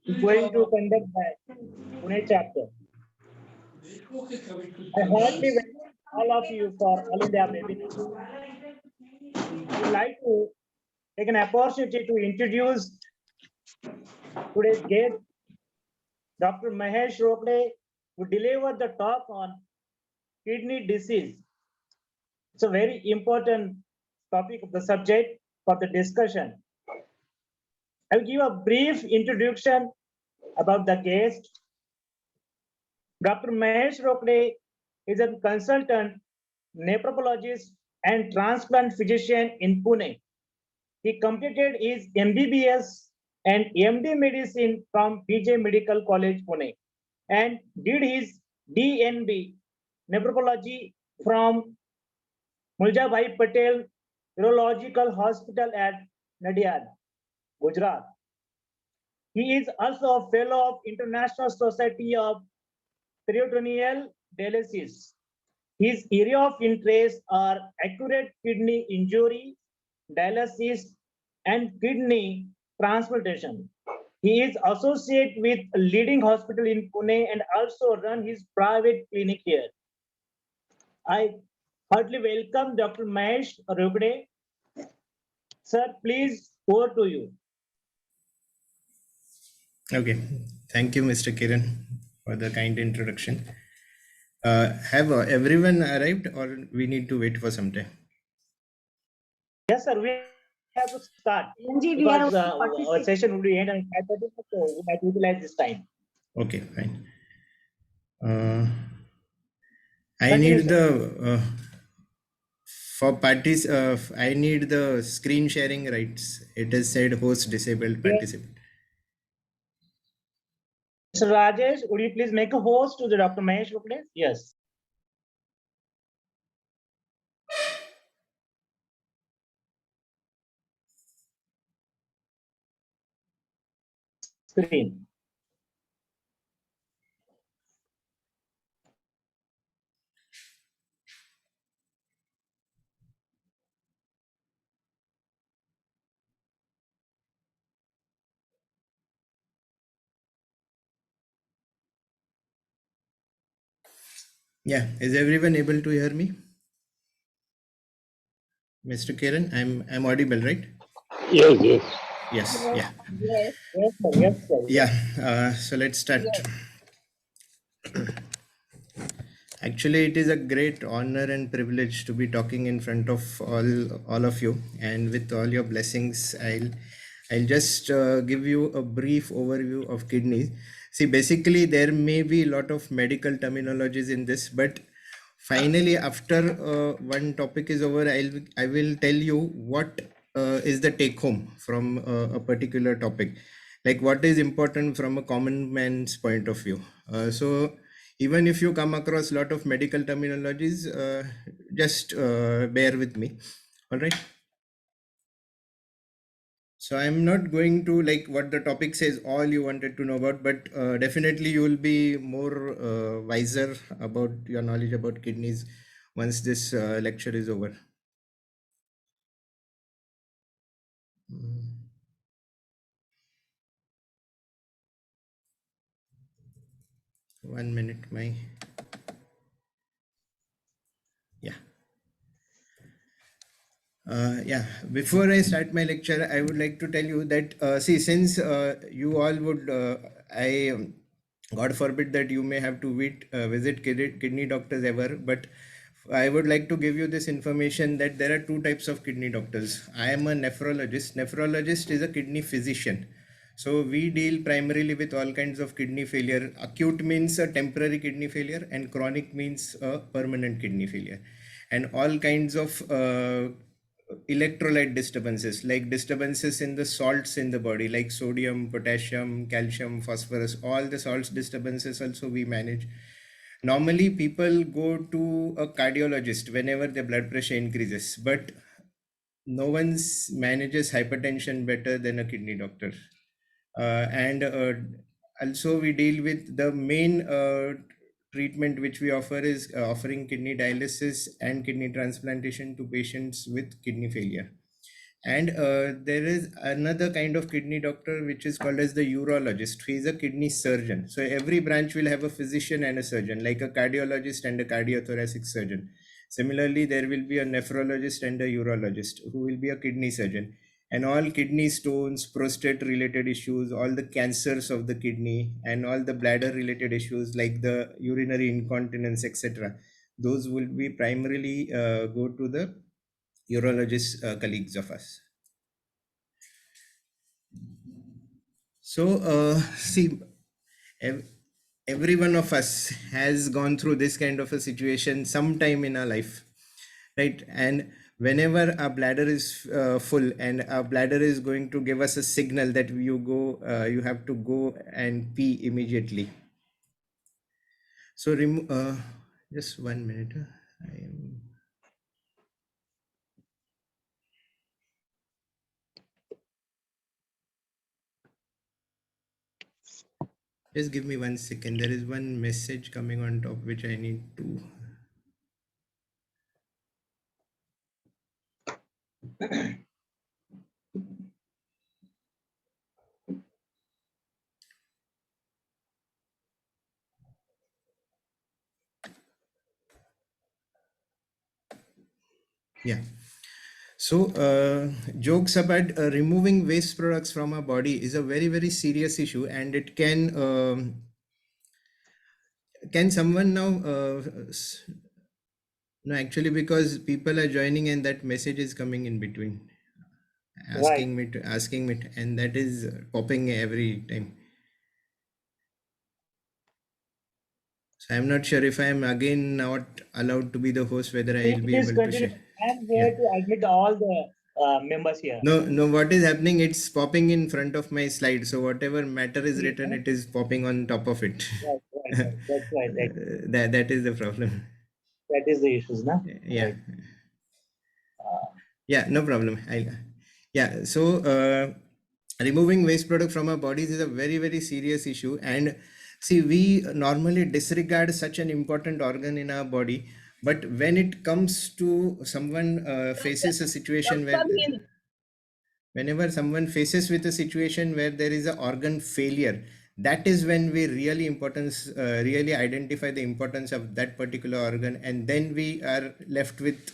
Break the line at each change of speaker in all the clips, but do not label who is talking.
is going to conduct the Pune chapter. I heartily welcome all of you for All India webinar. I would like to take an opportunity to introduce today's guest, Dr. Mahesh Rokde, who delivered the talk on kidney disease. It's a very important topic of the subject for the discussion. I'll give a brief introduction about the guest. Dr. Mahesh Rokde is a consultant nephrologist and transplant physician in Pune. He completed his MBBS and MD medicine from PJ Medical College, Pune, and did his DNB nephrology from Muljabhai Patel Urological Hospital at Nadiad, Gujarat. He is also a fellow of International Society of Peritoneal Dialysis. His area of interest are acute kidney injury, dialysis, and kidney transplantation. He is associated with a leading hospital in Pune and also run his private clinic here. I heartily welcome Dr. Mahesh Rokde. Sir, please, over to you.
Okay, thank you, Mr. Kiran, for the kind introduction. Have everyone arrived, or we need to wait for some time?
Yes, sir, we have to start
Ranji, we
because
are
our session will be end at 5:30, so we might utilize this time.
Okay, fine. I
Continue,
need the for parties. I need the screen sharing rights. It is said host disabled participant.
Mr. Rajesh, would you please make a host to the Dr. Mahesh Rokde? Yes. Screen.
Yeah, is everyone able to hear me? Mr. Kiran, I'm audible, right?
Yes, yes.
Yes, yeah.
Yes.
Yes, sir. Yes, sir.
Yeah, so let's start. Actually, it is a great honor and privilege to be talking in front of all of you, and with all your blessings, I'll just give you a brief overview of kidneys. See, basically, there may be a lot of medical terminologies in this, but finally, after one topic is over, I will tell you what is the take home from a particular topic, like what is important from a common man's point of view. So even if you come across a lot of medical terminologies, just bear with me. All right. So I'm not going to like what the topic says all you wanted to know about, but definitely you will be more wiser about your knowledge about kidneys once this lecture is over. One minute, yeah. Yeah, before I start my lecture, I would like to tell you that, see, since you all would, God forbid that you may have to visit kidney doctors ever, but I would like to give you this information that there are two types of kidney doctors. I am a nephrologist. Nephrologist is a kidney physician. So we deal primarily with all kinds of kidney failure. Acute means a temporary kidney failure, and chronic means a permanent kidney failure. And all kinds of electrolyte disturbances, like disturbances in the salts in the body, like sodium, potassium, calcium, phosphorus, all the salts disturbances also we manage. Normally people go to a cardiologist whenever their blood pressure increases, but no one manages hypertension better than a kidney doctor. And also we deal with the main treatment which we offer is offering kidney dialysis and kidney transplantation to patients with kidney failure. And there is another kind of kidney doctor which is called as the urologist. He is a kidney surgeon. So every branch will have a physician and a surgeon, like a cardiologist and a cardiothoracic surgeon. Similarly, there will be a nephrologist and a urologist who will be a kidney surgeon. And all kidney stones, prostate related issues, all the cancers of the kidney, and all the bladder related issues like the urinary incontinence, etc., those will be primarily go to the urologist colleagues of us. So, see, ev- every one of us has gone through this kind of a situation sometime in our life, right? And whenever our bladder is full and our bladder is going to give us a signal that you have to go and pee immediately. So, just 1 minute. I am. Just give me 1 second. There is one message coming on top which I need to. Yeah. So, jokes about removing waste products from our body is a very, very serious issue, and it can someone now? No, actually, because people are joining and that message is coming in between,
Right.
asking me, and that is popping every time. So I'm not sure if I'm again not allowed to be the host, whether I'll be
Please
able to
continue.
share.
I'm
Yeah.
here to admit all the members here.
No, what is happening? It's popping in front of my slide. So whatever matter is
Yes,
written,
huh?
it is popping on top of it.
Right, right, right. That's right.
That is the problem.
That is the issues, na?
Yeah.
Right. Uh,
Yeah, no problem. Yeah. So removing waste product from our bodies is a very, very serious issue. And see, we normally disregard such an important organ in our body. But when it comes to someone faces a situation where whenever someone faces with a situation where there is an organ failure, that is when we really identify the importance of that particular organ, and then we are left with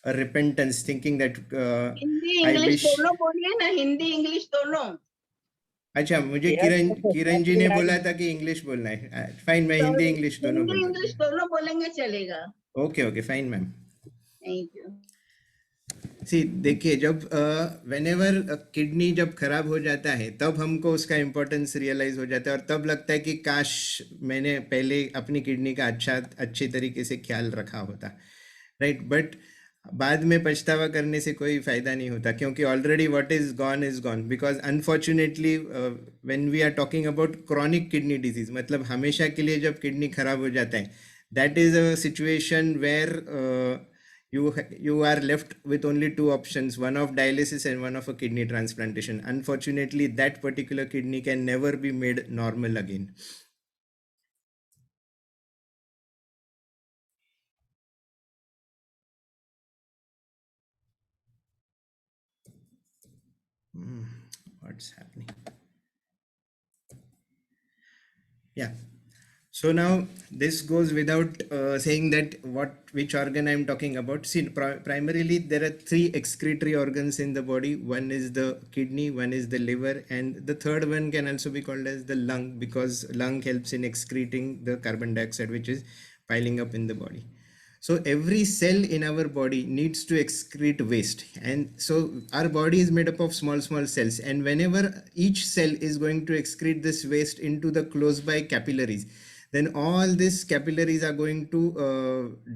a repentance, thinking that
Hindi
I
English
wish.
दोनों बोलिए ना, Hindi English दोनों।
अच्छा, मुझे
yes,
Kiran ji
actually,
ने बोला था कि इंग्लिश बोलना है। फाइन, मैं हिंदी इंग्लिश दोनों बोल
हिंदी
सकती
इंग्लिश दोनों बोलेंगे चलेगा।
हूँ। Okay, fine ma'am.
Thank you.
See, देखिए, जब वेनेवर किडनी जब खराब हो जाता है तब हमको उसका इम्पोर्टेंस रियलाइज हो जाता है, और तब लगता है कि काश मैंने पहले अपनी किडनी का अच्छे तरीके से ख्याल रखा होता, राइट? बट बाद में पछतावा करने से कोई फायदा नहीं होता, क्योंकि already what is gone, because unfortunately when we are talking about chronic kidney disease, मतलब हमेशा के लिए जब किडनी खराब हो जाता है, that is a situation where you are left with only two options, one of dialysis and one of a kidney transplantation. Unfortunately, that particular kidney can never be made normal again. What's happening? Yeah. So now this goes without saying that which organ I'm talking about. See, primarily there are three excretory organs in the body. One is the kidney, one is the liver, and the third one can also be called as the lung, because lung helps in excreting the carbon dioxide which is piling up in the body. So every cell in our body needs to excrete waste, and so our body is made up of small cells, and whenever each cell is going to excrete this waste into the close by capillaries, then all these capillaries are going to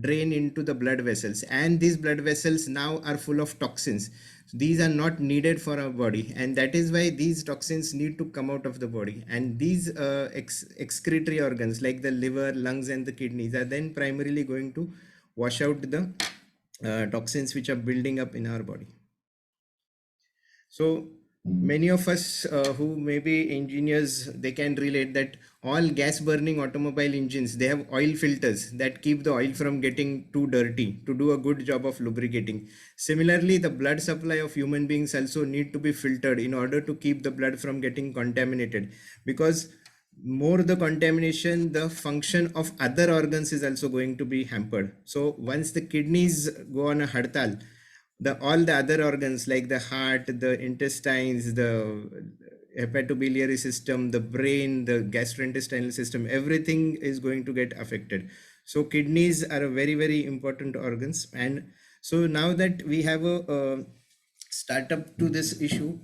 drain into the blood vessels, and these blood vessels now are full of toxins. These are not needed for our body, and that is why these toxins need to come out of the body, and these excretory organs like the liver, lungs, and the kidneys are then primarily going to wash out the toxins which are building up in our body. So many of us who may be engineers, they can relate that all gas burning automobile engines, they have oil filters that keep the oil from getting too dirty to do a good job of lubricating. Similarly, the blood supply of human beings also need to be filtered in order to keep the blood from getting contaminated, because more the contamination, the function of other organs is also going to be hampered. So once the kidneys go on a hartal, the all the other organs like the heart, the intestines, the hepatobiliary system, the brain, the gastrointestinal system, everything is going to get affected. So kidneys are a very, very important organs. And so now that we have a startup to this issue,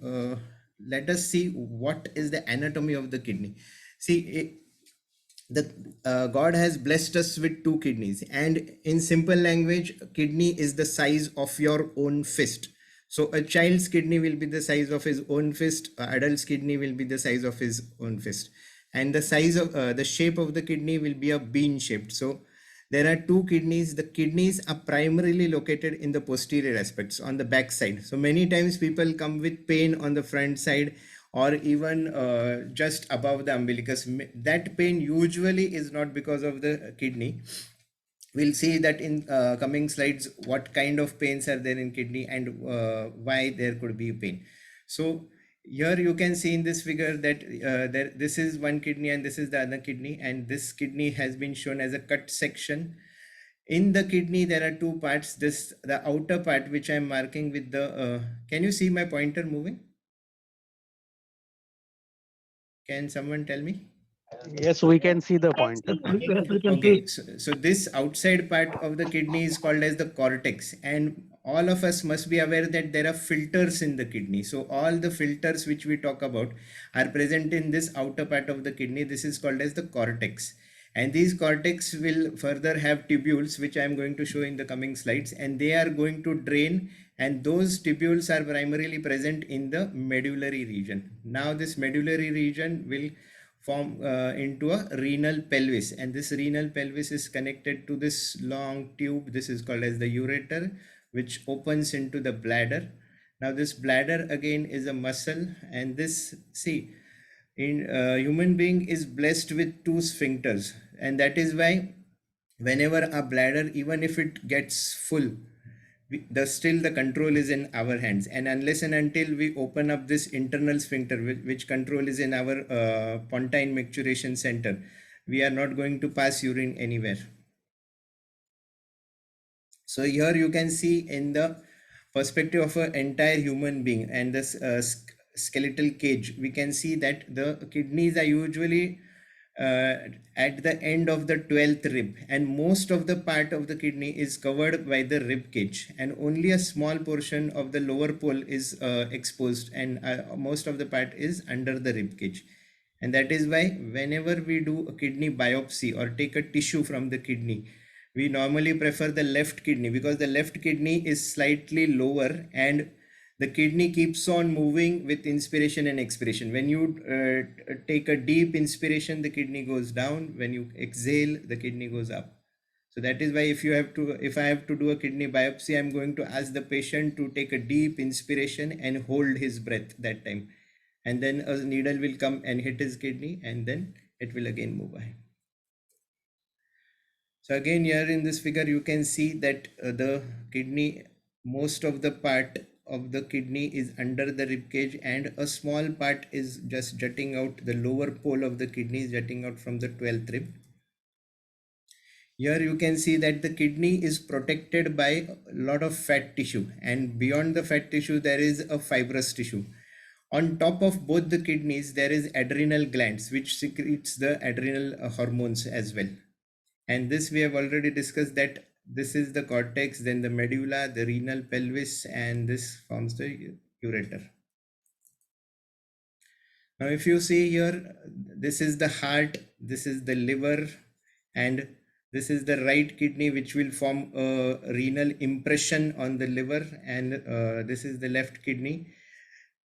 let us see what is the anatomy of the kidney. See, the God has blessed us with two kidneys, and in simple language, kidney is the size of your own fist. So a child's kidney will be the size of his own fist, a adult's kidney will be the size of his own fist, and the size of the shape of the kidney will be a bean shaped. So there are two kidneys. The kidneys are primarily located in the posterior aspects on the back side. So many times people come with pain on the front side, or even just above the umbilicus. That pain usually is not because of the kidney. We'll see that in coming slides what kind of pains are there in kidney and why there could be pain. So here you can see in this figure that this is one kidney and this is the other kidney, and this kidney has been shown as a cut section. In the kidney there are two parts. This, the outer part which I'm marking with the can you see my pointer moving? Can someone tell me?
Yes, we can see the pointer.
Okay, so this outside part of the kidney is called as the cortex, and all of us must be aware that there are filters in the kidney. So all the filters which we talk about are present in this outer part of the kidney. This is called as the cortex, and these cortex will further have tubules, which I am going to show in the coming slides, and they are going to drain, and those tubules are primarily present in the medullary region. Now this medullary region will form into a renal pelvis, and this renal pelvis is connected to this long tube. This is called as the ureter, which opens into the bladder. Now this bladder again is a muscle, and this, see, in human being is blessed with two sphincters, and that is why whenever a bladder, even if it gets full, still the control is in our hands, and unless and until we open up this internal sphincter, which control is in our pontine micturition center, we are not going to pass urine anywhere. So here you can see in the perspective of an entire human being and this skeletal cage, we can see that the kidneys are usually at the end of the 12th rib, and most of the part of the kidney is covered by the rib cage, and only a small portion of the lower pole is exposed, and most of the part is under the rib cage. And that is why whenever we do a kidney biopsy or take a tissue from the kidney, we normally prefer the left kidney, because the left kidney is slightly lower and the kidney keeps on moving with inspiration and expiration. When you take a deep inspiration, the kidney goes down. When you exhale, the kidney goes up. So that is why if I have to do a kidney biopsy, I'm going to ask the patient to take a deep inspiration and hold his breath that time. And then a needle will come and hit his kidney, and then it will again move by. So again, here in this figure, you can see that the kidney, most of the part of the kidney is under the rib cage, and a small part is just jutting out. The lower pole of the kidney is jutting out from the 12th rib. Here you can see that the kidney is protected by a lot of fat tissue, and beyond the fat tissue there is a fibrous tissue. On top of both the kidneys there is adrenal glands which secretes the adrenal hormones as well. And this we have already discussed, that this is the cortex, then the medulla, the renal pelvis, and this forms the ureter. Now if you see here, this is the heart, this is the liver, and this is the right kidney, which will form a renal impression on the liver, and this is the left kidney.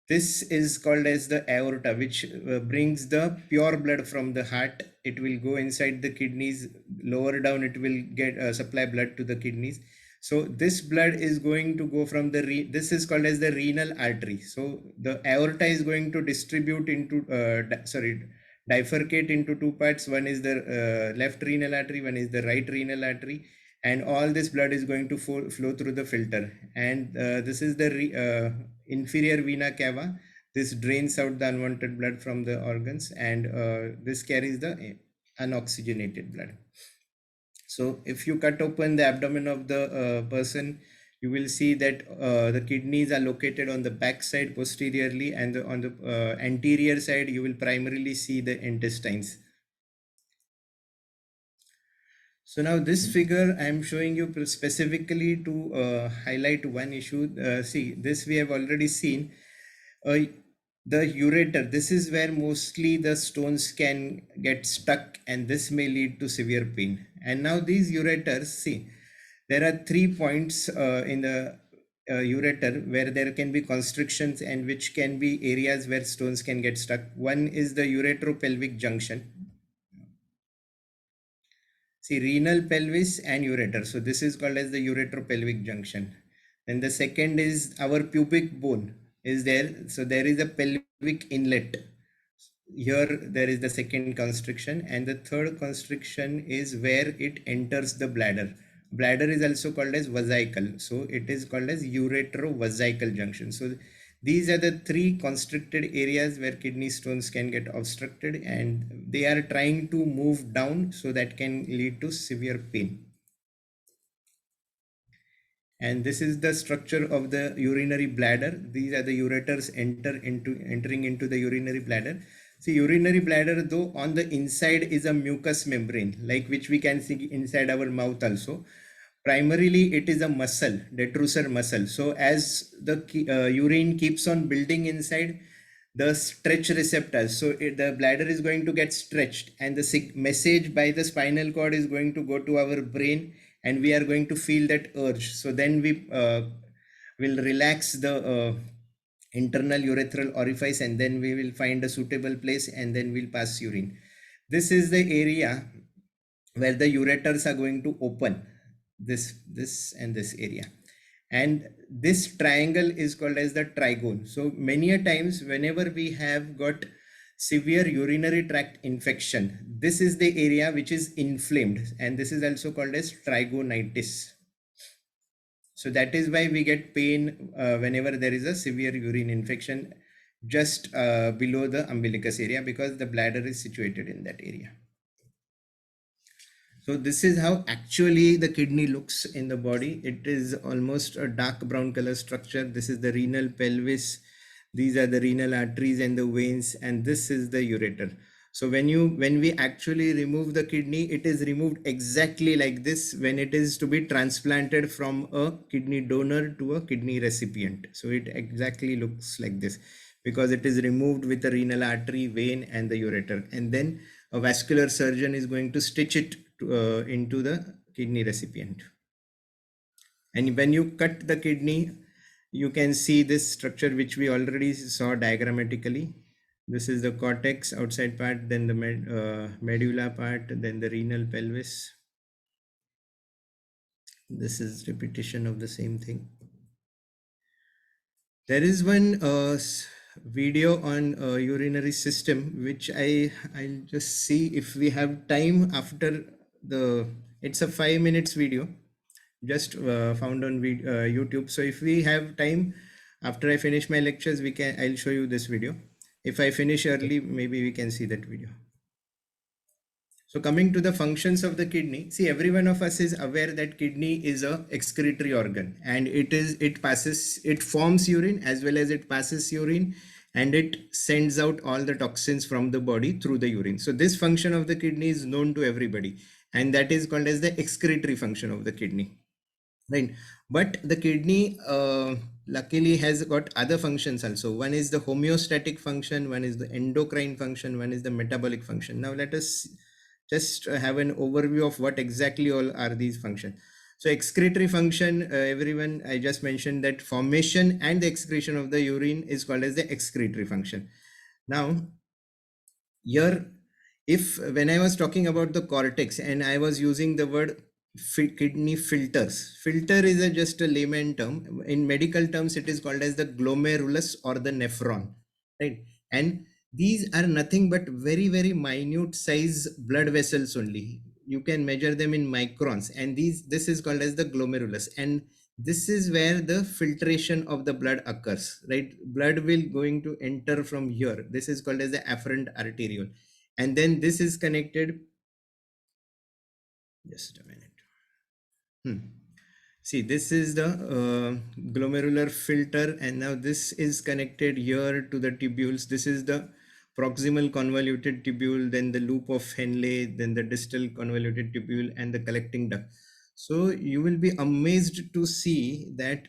This is called as the aorta, which brings the pure blood from the heart. It will go inside the kidneys. Lower down, it will get supply blood to the kidneys. So this blood is going to go from the this is called as the renal artery. So the aorta is going to distribute into bifurcate into two parts. One is the left renal artery, one is the right renal artery, and all this blood is going to flow through the filter. And this is the inferior vena cava. This drains out the unwanted blood from the organs, and this carries the unoxygenated blood. So if you cut open the abdomen of the person, you will see that the kidneys are located on the back side posteriorly, and on the anterior side, you will primarily see the intestines. So now this figure I am showing you specifically to highlight one issue. See, this we have already seen. The ureter, this is where mostly the stones can get stuck, and this may lead to severe pain. And now these ureters, see, there are 3 points in the ureter where there can be constrictions and which can be areas where stones can get stuck. One is the uretropelvic junction. See, renal pelvis and ureter. So this is called as the uretropelvic junction. Then the second is our pubic bone is there. So there is a pelvic inlet. Here there is the second constriction, and the third constriction is where it enters the bladder. Bladder is also called as vesicle. So it is called as uretrovesical junction. So these are the 3 constricted areas where kidney stones can get obstructed, and they are trying to move down, so that can lead to severe pain. And this is the structure of the urinary bladder. These are the ureters entering into the urinary bladder. See, urinary bladder, though on the inside is a mucous membrane, like which we can see inside our mouth also. Primarily, it is a muscle, detrusor muscle. So as the urine keeps on building inside, the stretch receptors, so the bladder is going to get stretched, and the message by the spinal cord is going to go to our brain, and we are going to feel that urge. So then we will relax the internal urethral orifice, and then we will find a suitable place, and then we'll pass urine. This is the area where the ureters are going to open, this and this area. And this triangle is called as the trigone. So many a times whenever we have got severe urinary tract infection, this is the area which is inflamed, and this is also called as trigonitis. So that is why we get pain whenever there is a severe urine infection just below the umbilicus area, because the bladder is situated in that area. So this is how actually the kidney looks in the body. It is almost a dark brown color structure. This is the renal pelvis. These are the renal arteries and the veins, and this is the ureter. So when we actually remove the kidney, it is removed exactly like this when it is to be transplanted from a kidney donor to a kidney recipient. So it exactly looks like this, because it is removed with the renal artery, vein, and the ureter, and then a vascular surgeon is going to stitch it into the kidney recipient. And when you cut the kidney, you can see this structure which we already saw diagrammatically. This is the cortex outside part, then the medulla part, then the renal pelvis. This is repetition of the same thing. There is one video on urinary system which I'll just see if we have time after it's a 5 minutes video just found on YouTube. So if we have time after I finish my lectures, I'll show you this video. If I finish early, maybe we can see that video. So coming to the functions of the kidney, see, every one of us is aware that kidney is a excretory organ, and it forms urine as well as it passes urine, and it sends out all the toxins from the body through the urine. So this function of the kidney is known to everybody, and that is called as the excretory function of the kidney, right? But the kidney luckily has got other functions also. One is the homeostatic function, one is the endocrine function, one is the metabolic function. Now let us just have an overview of what exactly all are these functions. So excretory function, everyone, I just mentioned that formation and the excretion of the urine is called as the excretory function. Now here, when I was talking about the cortex and I was using the word kidney filters. Filter is just a layman term. In medical terms, it is called as the glomerulus or the nephron, right? And these are nothing but very, very minute size blood vessels only. You can measure them in microns, and this is called as the glomerulus. And this is where the filtration of the blood occurs, right? Blood will going to enter from here. This is called as the afferent arteriole. And then this is connected. Just a minute. See, this is the glomerular filter, and now this is connected here to the tubules. This is the proximal convoluted tubule, then the loop of Henle, then the distal convoluted tubule, and the collecting duct. So you will be amazed to see that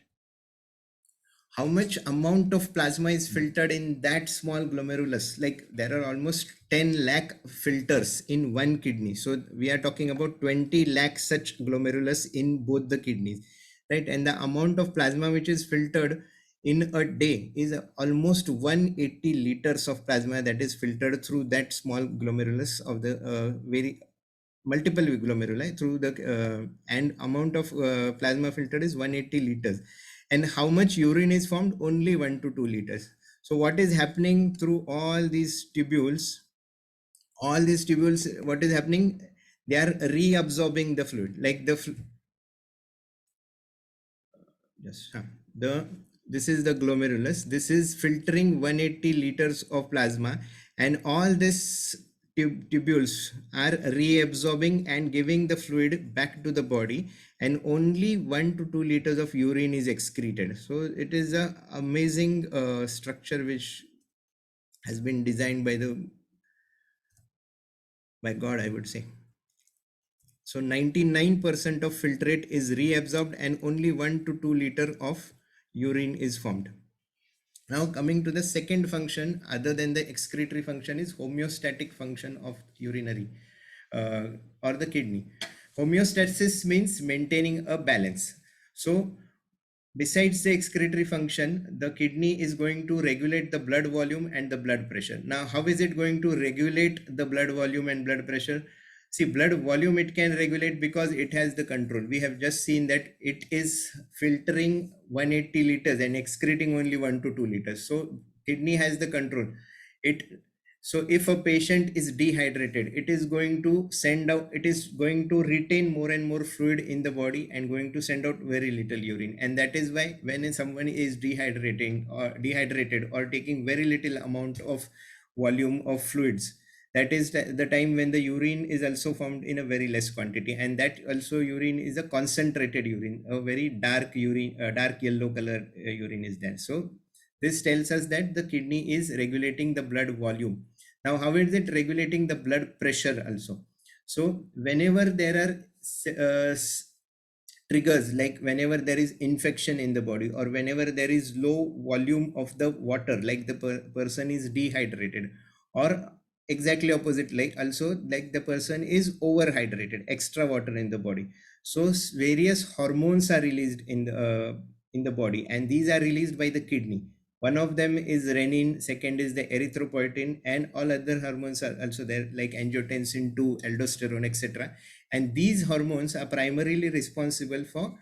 how much amount of plasma is filtered in that small glomerulus. Like there are almost 10 lakh filters in one kidney. So we are talking about 20 lakh such glomerulus in both the kidneys, right? And the amount of plasma which is filtered in a day is almost 180 liters of plasma that is filtered through that small glomerulus of the very multiple glomeruli through the and amount of plasma filtered is 180 liters. And how much urine is formed? Only 1 to 2 liters. So what is happening through all these tubules? All these tubules, what is happening? They are reabsorbing the fluid. Like this is the glomerulus. This is filtering 180 liters of plasma, and all this tubules are reabsorbing and giving the fluid back to the body, and only 1 to 2 liters of urine is excreted. So it is a amazing structure which has been designed by God, I would say. So 99% of filtrate is reabsorbed, and only 1 to 2 liter of urine is formed. Now coming to the second function other than the excretory function is homeostatic function of urinary or the kidney. Homeostasis means maintaining a balance. So besides the excretory function, the kidney is going to regulate the blood volume and the blood pressure. Now, how is it going to regulate the blood volume and blood pressure? See, blood volume it can regulate because it has the control. We have just seen that it is filtering 180 liters and excreting only 1 to 2 liters. So kidney has the control. So if a patient is dehydrated, it is going to send out, it is going to retain more and more fluid in the body and going to send out very little urine. And that is why when someone is dehydrated or taking very little amount of volume of fluids, that is the time when the urine is also formed in a very less quantity. And that also urine is a concentrated urine, a very dark urine, dark yellow color urine is there. So this tells us that the kidney is regulating the blood volume. Now, how is it regulating the blood pressure also? So whenever there are triggers, like whenever there is infection in the body, or whenever there is low volume of the water, like the person is dehydrated, or exactly opposite, like also like the person is overhydrated, extra water in the body. So various hormones are released in the body, and these are released by the kidney. One of them is renin, second is the erythropoietin, and all other hormones are also there, like angiotensin 2, aldosterone, etc. And these hormones are primarily responsible for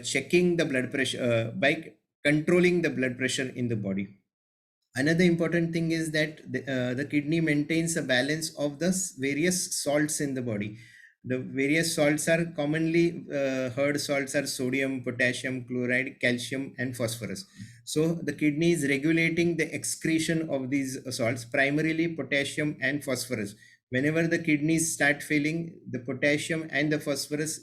checking the blood pressure by controlling the blood pressure in the body. Another important thing is that the kidney maintains a balance of the various salts in the body. The various salts are commonly heard salts are sodium, potassium, chloride, calcium, and phosphorus. So the kidney is regulating the excretion of these salts, primarily potassium and phosphorus. Whenever the kidneys start failing, the potassium and the phosphorus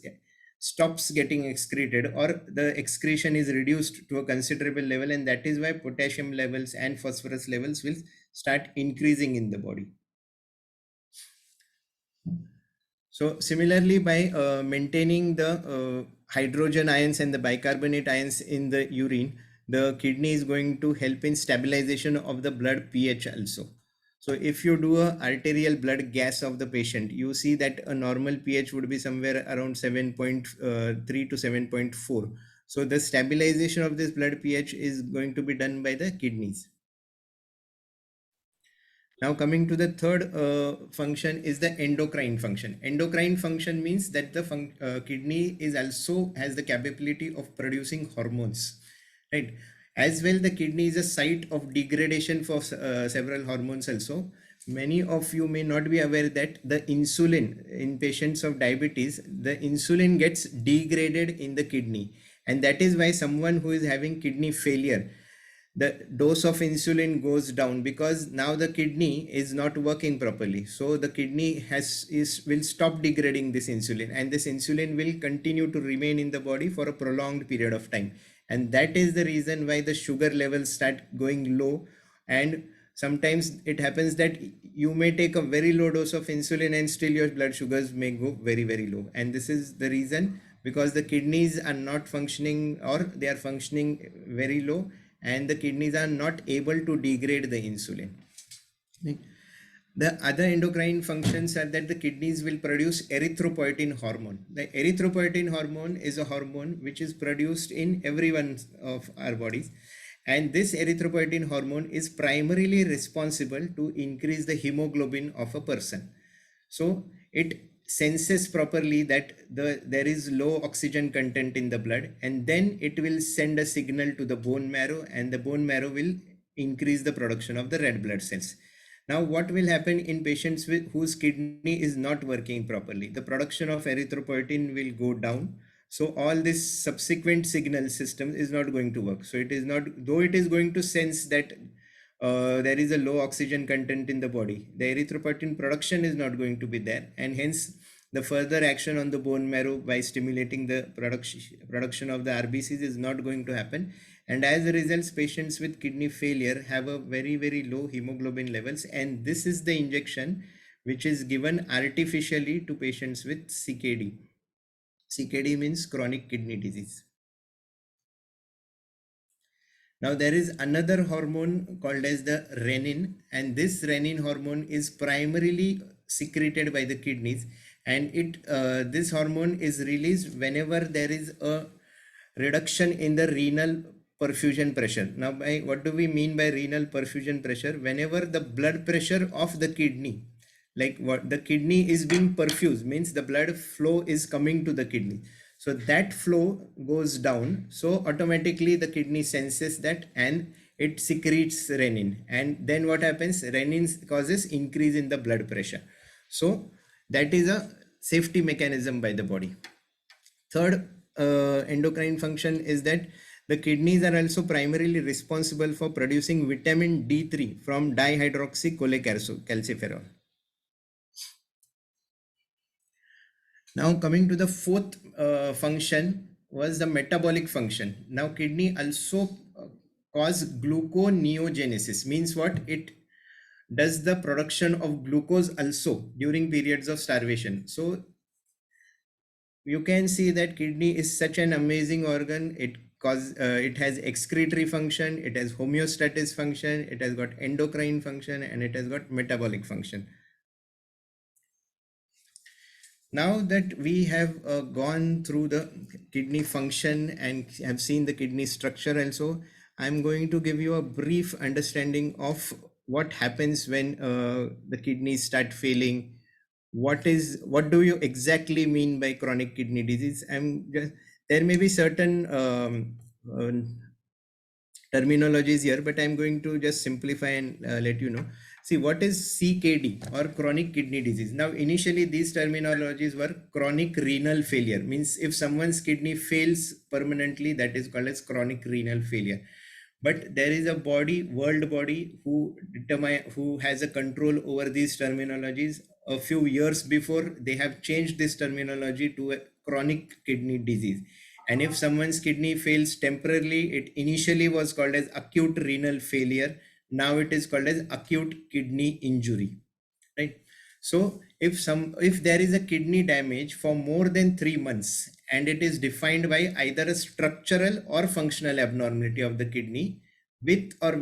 stops getting excreted, or the excretion is reduced to a considerable level, and that is why potassium levels and phosphorus levels will start increasing in the body. So similarly, by maintaining the hydrogen ions and the bicarbonate ions in the urine, the kidney is going to help in stabilization of the blood pH also. So if you do a arterial blood gas of the patient, you see that a normal pH would be somewhere around 7.3 to 7.4. So the stabilization of this blood pH is going to be done by the kidneys. Now coming to the third function is the endocrine function. Endocrine function means that the kidney is also has the capability of producing hormones, right? As well, the kidney is a site of degradation for several hormones also. Many of you may not be aware that the insulin in patients of diabetes, the insulin gets degraded in the kidney, and that is why someone who is having kidney failure, the dose of insulin goes down because now the kidney is not working properly. So the kidney will stop degrading this insulin, and this insulin will continue to remain in the body for a prolonged period of time. And that is the reason why the sugar levels start going low. And sometimes it happens that you may take a very low dose of insulin and still your blood sugars may go very, very low. And this is the reason, because the kidneys are not functioning, or they are functioning very low, and the kidneys are not able to degrade the insulin. The other endocrine functions are that the kidneys will produce erythropoietin hormone. The erythropoietin hormone is a hormone which is produced in every one of our bodies. And this erythropoietin hormone is primarily responsible to increase the hemoglobin of a person. So it senses properly that there is low oxygen content in the blood, and then it will send a signal to the bone marrow, and the bone marrow will increase the production of the red blood cells. Now, what will happen in patients whose kidney is not working properly? The production of erythropoietin will go down. So all this subsequent signal system is not going to work. So it is not, though it is going to sense that there is a low oxygen content in the body, the erythropoietin production is not going to be there, and hence the further action on the bone marrow by stimulating the production of the RBCs is not going to happen. And as a result, patients with kidney failure have a very, very low hemoglobin levels, and this is the injection which is given artificially to patients with CKD. CKD means chronic kidney disease. Now there is another hormone called as the renin, and this renin hormone is primarily secreted by the kidneys, and this hormone is released whenever there is a reduction in the renal perfusion pressure. Now, what do we mean by renal perfusion pressure? Whenever the blood pressure of the kidney, like what the kidney is being perfused, means the blood flow is coming to the kidney. So that flow goes down. So automatically the kidney senses that and it secretes renin. And then what happens? Renin causes increase in the blood pressure. So that is a safety mechanism by the body. Third endocrine function is that the kidneys are also primarily responsible for producing vitamin D3 from dihydroxycholecalciferol. Now coming to the fourth function was the metabolic function. Now kidney also cause gluconeogenesis. Means what? It does the production of glucose also during periods of starvation. So you can see that kidney is such an amazing organ. It has excretory function, it has homeostasis function, it has got endocrine function, and it has got metabolic function. Now that we have gone through the kidney function and have seen the kidney structure also, I'm going to give you a brief understanding of what happens when the kidneys start failing. What do you exactly mean by chronic kidney disease? There may be certain terminologies here, but I'm going to just simplify and let you know. See, what is CKD or chronic kidney disease? Now, initially these terminologies were chronic renal failure. Means if someone's kidney fails permanently, that is called as chronic renal failure. But there is a world body who has a control over these terminologies. A few years before, they have changed this terminology to a chronic kidney disease. And if someone's kidney fails temporarily, it initially was called as acute renal failure. Now it is called as acute kidney injury, right? So if there is a kidney damage for more than 3 months, and it is defined by either a structural or functional abnormality of the kidney with or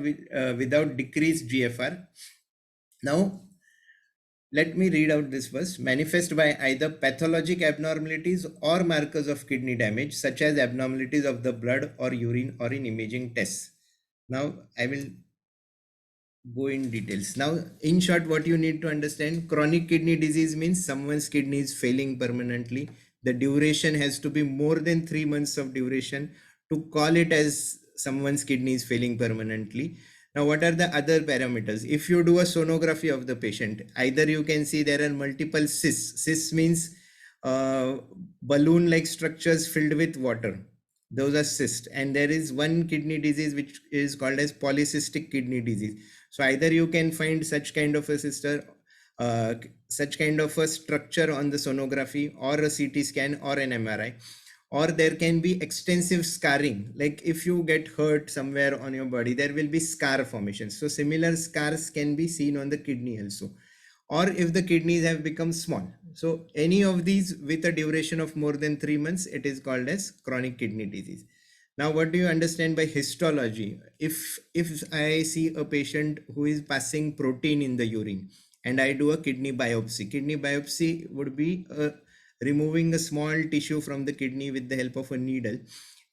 without decreased GFR. Now let me read out this verse. Manifest by either pathologic abnormalities or markers of kidney damage, such as abnormalities of the blood or urine or in imaging tests. Now I will go in details. Now, in short, what you need to understand, chronic kidney disease means someone's kidney is failing permanently. The duration has to be more than 3 months of duration to call it as someone's kidney is failing permanently. Now, what are the other parameters? If you do a sonography of the patient, either you can see there are multiple cysts. Cysts means balloon-like structures filled with water. Those are cysts. And there is one kidney disease which is called as polycystic kidney disease. So either you can find such kind of a such kind of a structure on the sonography or a CT scan or an MRI, or there can be extensive scarring. Like if you get hurt somewhere on your body, there will be scar formation. So similar scars can be seen on the kidney also, or if the kidneys have become small. So any of these with a duration of more than 3 months, it is called as chronic kidney disease. Now, what do you understand by histology? If I see a patient who is passing protein in the urine and I do a kidney biopsy would be removing a small tissue from the kidney with the help of a needle,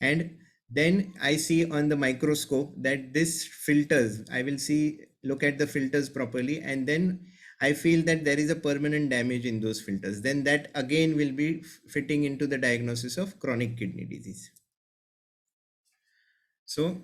and then I see on the microscope that this filters, I will look at the filters properly, and then I feel that there is a permanent damage in those filters. Then that again will be fitting into the diagnosis of chronic kidney disease. So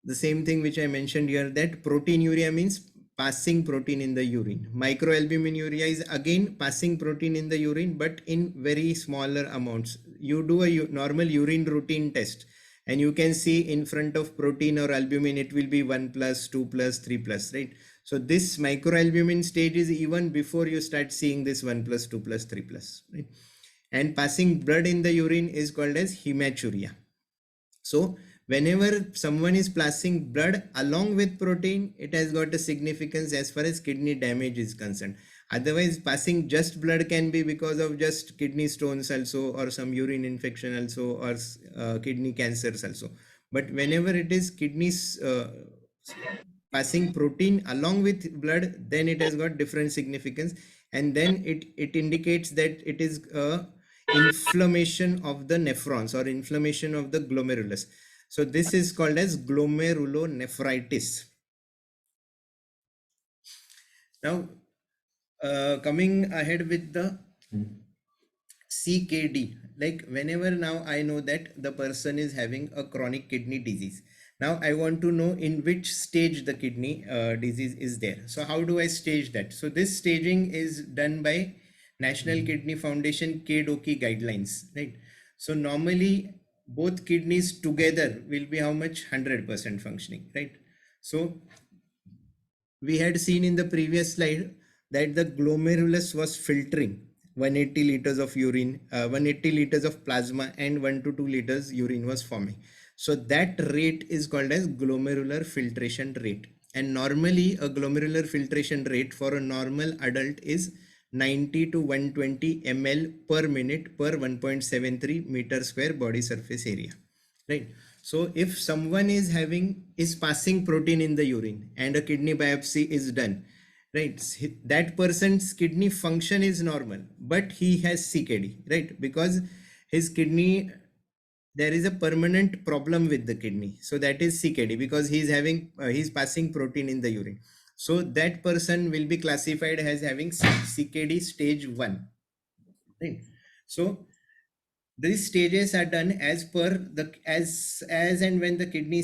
the same thing which I mentioned here, that proteinuria means passing protein in the urine. Microalbuminuria is again passing protein in the urine, but in very smaller amounts. You do a normal urine routine test and you can see in front of protein or albumin, it will be 1+, 2+, 3+, right? So this microalbumin stage is even before you start seeing this 1+, 2+, 3+, right? And passing blood in the urine is called as hematuria. So whenever someone is passing blood along with protein, it has got a significance as far as kidney damage is concerned. Otherwise, passing just blood can be because of just kidney stones also, or some urine infection also, or kidney cancers also. But whenever it is kidneys passing protein along with blood, then it has got different significance, and then it indicates that it is inflammation of the nephrons or inflammation of the glomerulus. So this is called as glomerulonephritis. Now, coming ahead with the CKD, like whenever now I know that the person is having a chronic kidney disease, now I want to know in which stage the kidney disease is there. So how do I stage that? So this staging is done by National Kidney Foundation KDOQI guidelines, right? So normally both kidneys together will be how much? 100% functioning, right? So we had seen in the previous slide that the glomerulus was filtering 180 liters of urine, 180 liters of plasma, and 1 to 2 liters urine was forming. So that rate is called as glomerular filtration rate. And normally a glomerular filtration rate for a normal adult is 90 to 120 ml per minute per 1.73 meter square body surface area, right? So if someone is passing protein in the urine and a kidney biopsy is done, right, that person's kidney function is normal, but he has CKD, right? Because his kidney, there is a permanent problem with the kidney. So that is CKD, because he's passing protein in the urine. So that person will be classified as having CKD stage 1, right? So these stages are done as per the as and when the kidney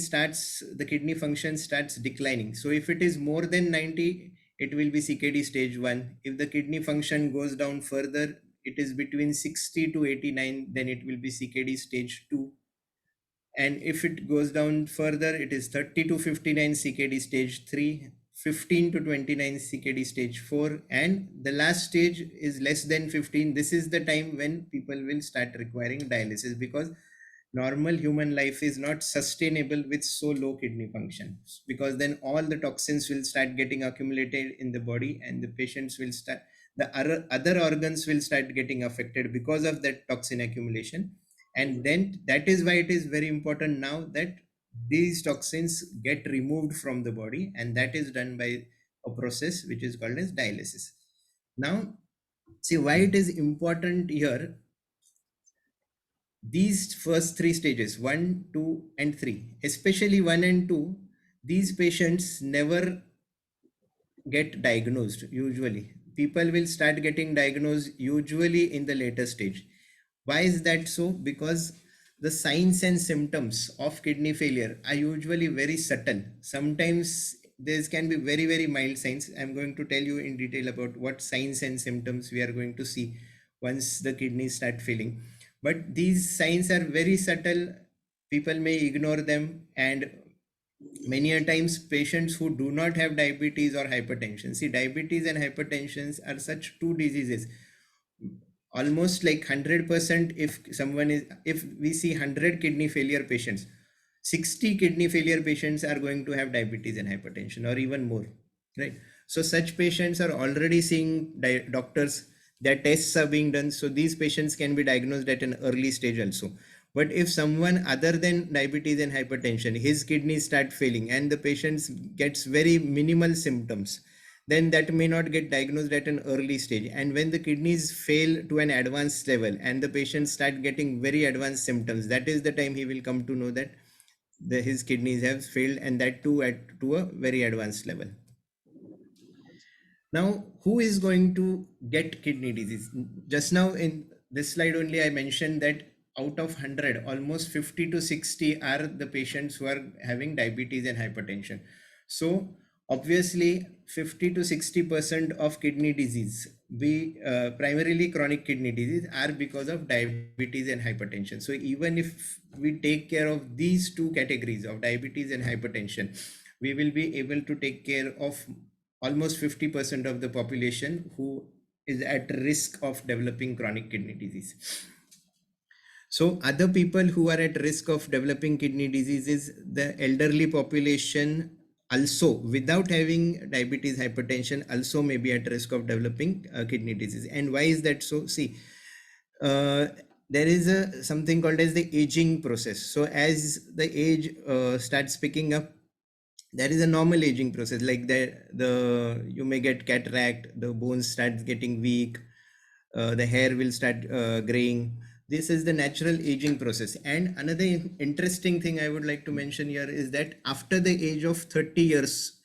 function starts declining. So if it is more than 90, it will be CKD stage 1. If the kidney function goes down further, it is between 60 to 89, then it will be CKD stage 2. And if it goes down further, it is 30 to 59 CKD stage 3, 15 to 29 CKD stage 4, and the last stage is less than 15. This is the time when people will start requiring dialysis, because normal human life is not sustainable with so low kidney function, because then all the toxins will start getting accumulated in the body, and the patients will start, the other organs will start getting affected because of that toxin accumulation. And then that is why it is very important now that these toxins get removed from the body, and that is done by a process which is called as dialysis. Now, see why it is important here. These first 3 stages, 1, 2, and 3, especially 1 and 2, these patients never get diagnosed. Usually people will start getting diagnosed usually in the later stage. Why is that so? Because the signs and symptoms of kidney failure are usually very subtle. Sometimes there can be very, very mild signs. I'm going to tell you in detail about what signs and symptoms we are going to see once the kidneys start failing. But these signs are very subtle. People may ignore them, and many a times patients who do not have diabetes or hypertension, see, diabetes and hypertension are such two diseases, almost like 100%. If we see 100 kidney failure patients, 60 kidney failure patients are going to have diabetes and hypertension, or even more, right? So such patients are already seeing doctors, their tests are being done, so these patients can be diagnosed at an early stage also. But if someone other than diabetes and hypertension, his kidneys start failing and the patient gets very minimal symptoms, then that may not get diagnosed at an early stage. And when the kidneys fail to an advanced level and the patient start getting very advanced symptoms, that is the time he will come to know that his kidneys have failed, and that too to a very advanced level. Now, who is going to get kidney disease? Just now in this slide only, I mentioned that out of 100, almost 50 to 60 are the patients who are having diabetes and hypertension. So obviously 50 to 60% of kidney disease, primarily chronic kidney disease, are because of diabetes and hypertension. So even if we take care of these two categories of diabetes and hypertension, we will be able to take care of almost 50% of the population who is at risk of developing chronic kidney disease. So other people who are at risk of developing kidney disease is the elderly population, also without having diabetes, hypertension, also may be at risk of developing kidney disease. And why is that so? See, there is something called as the aging process. So as the age starts picking up, there is a normal aging process, like the you may get cataract, the bones starts getting weak, the hair will start graying. This is the natural aging process. And another interesting thing I would like to mention here is that after the age of 30 years,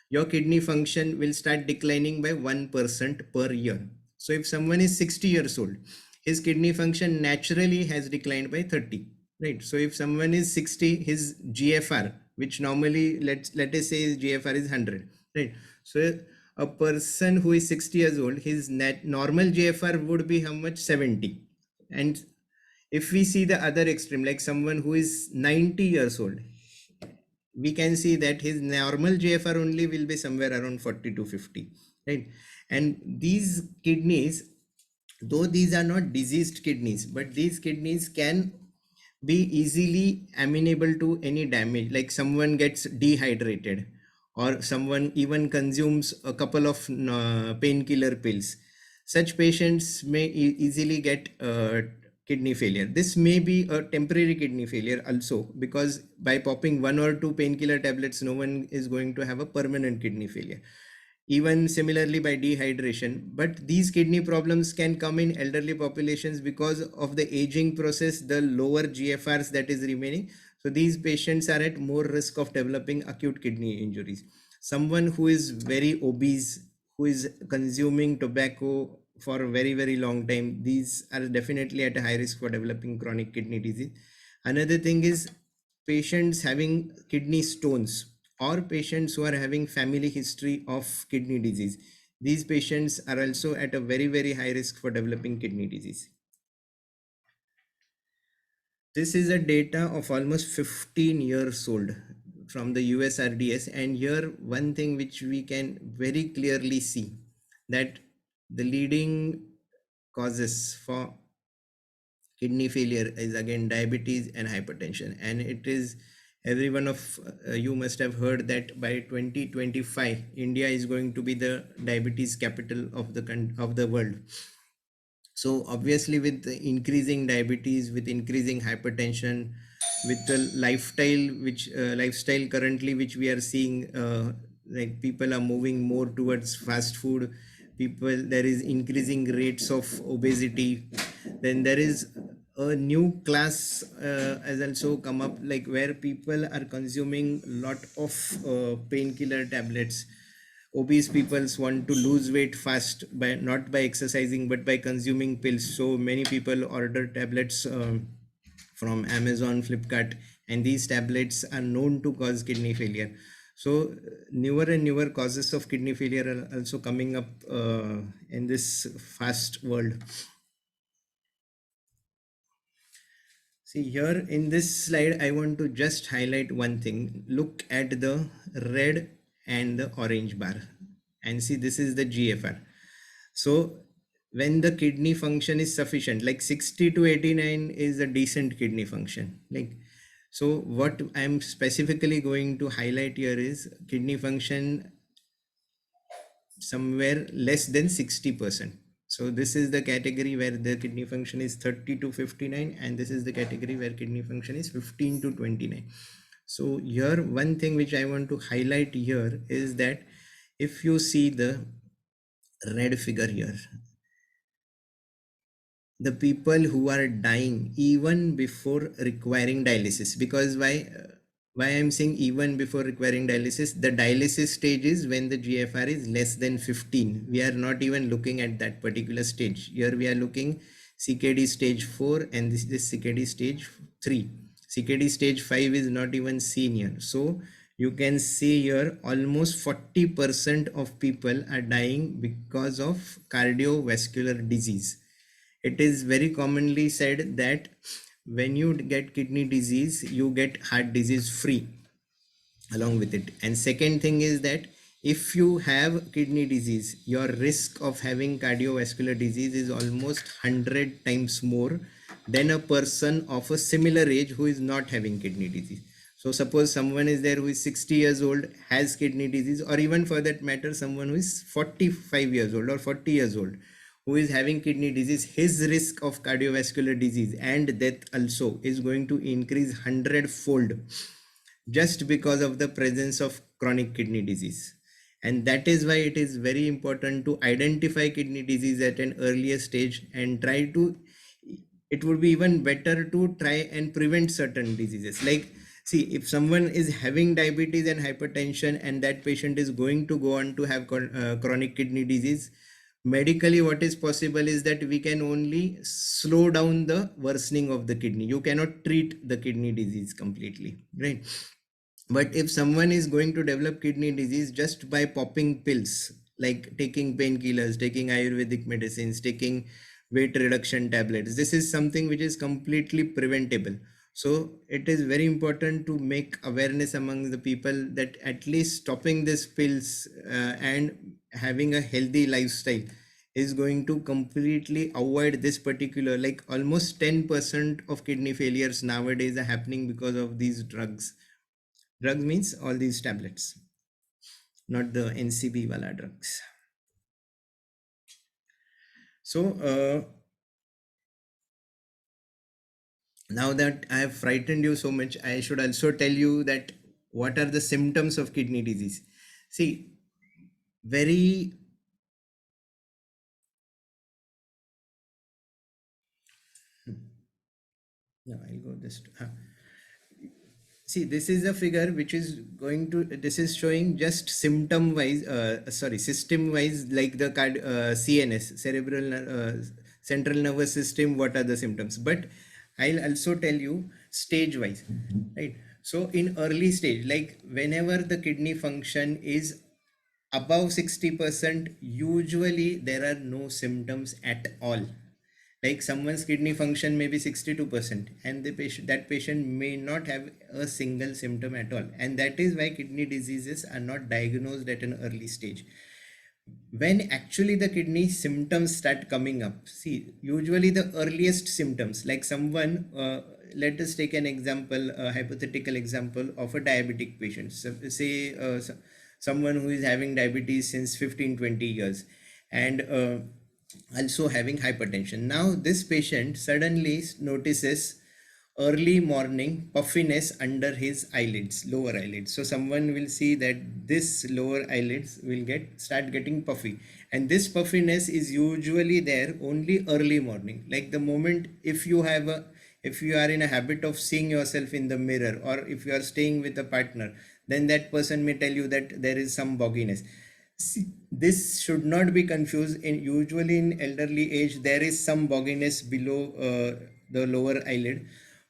your kidney function will start declining by 1% per year. So if someone is 60 years old, his kidney function naturally has declined by 30, right? So if someone is 60, his GFR, which normally let us say his GFR is 100, right? So a person who is 60 years old, his normal GFR would be how much? 70. And if we see the other extreme, like someone who is 90 years old, we can see that his normal GFR only will be somewhere around 40 to 50, right? And these kidneys, though these are not diseased kidneys, but these kidneys can be easily amenable to any damage, like someone gets dehydrated, or someone even consumes a couple of painkiller pills. Such patients may easily get kidney failure. This may be a temporary kidney failure also, because by popping one or two painkiller tablets, no one is going to have a permanent kidney failure. Even similarly by dehydration. But these kidney problems can come in elderly populations because of the aging process, the lower GFRs that is remaining. So these patients are at more risk of developing acute kidney injuries. Someone who is very obese, who is consuming tobacco for a very, very long time, these are definitely at a high risk for developing chronic kidney disease. Another thing is patients having kidney stones, or patients who are having family history of kidney disease. These patients are also at a very, very high risk for developing kidney disease. This is a data of almost 15 years old from the USRDS. And here one thing which we can very clearly see, that the leading causes for kidney failure is again diabetes and hypertension. And it is, every one of you must have heard that by 2025 India is going to be the diabetes capital of the world. So obviously with the increasing diabetes, with increasing hypertension, with the lifestyle currently which we are seeing, like people are moving more towards fast food, there is increasing rates of obesity, then there is a new class has also come up, like where people are consuming lot of painkiller tablets. Obese people want to lose weight fast by not by exercising but by consuming pills. So many people order tablets from Amazon, Flipkart, and these tablets are known to cause kidney failure. So newer and newer causes of kidney failure are also coming up in this fast world. See here in this slide, I want to just highlight one thing. Look at the red and the orange bar and see this is the GFR. So when the kidney function is sufficient, like 60 to 89 is a decent kidney function. Like, so what I'm specifically going to highlight here is kidney function somewhere less than 60%. So this is the category where the kidney function is 30 to 59, and this is the category where kidney function is 15 to 29. So here one thing which I want to highlight here is that if you see the red figure here, the people who are dying even before requiring dialysis, because why I'm saying even before requiring dialysis, the dialysis stage is when the GFR is less than 15. We are not even looking at that particular stage. Here we are looking CKD stage 4 and this is CKD stage 3. CKD stage 5 is not even seen here. So you can see here almost 40% of people are dying because of cardiovascular disease. It is very commonly said that when you get kidney disease, you get heart disease free along with it. And second thing is that if you have kidney disease, your risk of having cardiovascular disease is almost 100 times more than a person of a similar age who is not having kidney disease. So suppose someone is there who is 60 years old, has kidney disease, or even for that matter, someone who is 45 years old or 40 years old, who is having kidney disease, his risk of cardiovascular disease and death also is going to increase 100-fold just because of the presence of chronic kidney disease. And that is why it is very important to identify kidney disease at an earlier stage and try to, it would be even better to try and prevent certain diseases. Like, see, if someone is having diabetes and hypertension and that patient is going to go on to have chronic kidney disease, medically what is possible is that we can only slow down the worsening of the kidney. You cannot treat the kidney disease completely, right? But if someone is going to develop kidney disease just by popping pills, like taking painkillers, taking Ayurvedic medicines, taking weight reduction tablets, this is something which is completely preventable. So it is very important to make awareness among the people that at least stopping these pills and having a healthy lifestyle is going to completely avoid this particular, like almost 10% of kidney failures nowadays are happening because of these drugs. Drugs means all these tablets, not the NCB wala drugs. So now that I have frightened you so much, I should also tell you that what are the symptoms of kidney disease. See, very no, I'll go this. See, this is a figure which is going to, this is showing just symptom wise, system wise, like the CNS, cerebral, central nervous system, what are the symptoms. But I'll also tell you stage wise, right? So in early stage, like whenever the kidney function is above 60%, usually there are no symptoms at all. Like someone's kidney function may be 62% and that patient may not have a single symptom at all, and that is why kidney diseases are not diagnosed at an early stage. When actually the kidney symptoms start coming up, see, usually the earliest symptoms, like someone, let us take an example, a hypothetical example of a diabetic patient. So say someone who is having diabetes since 15-20 years and also having hypertension. Now this patient suddenly notices early morning puffiness under his eyelids, lower eyelids. So someone will see that this lower eyelids will start getting puffy, and this puffiness is usually there only early morning. Like the moment if you are in a habit of seeing yourself in the mirror, or if you are staying with a partner, then that person may tell you that there is some bogginess. See, this should not be confused. Usually in elderly age, there is some bogginess below the lower eyelid,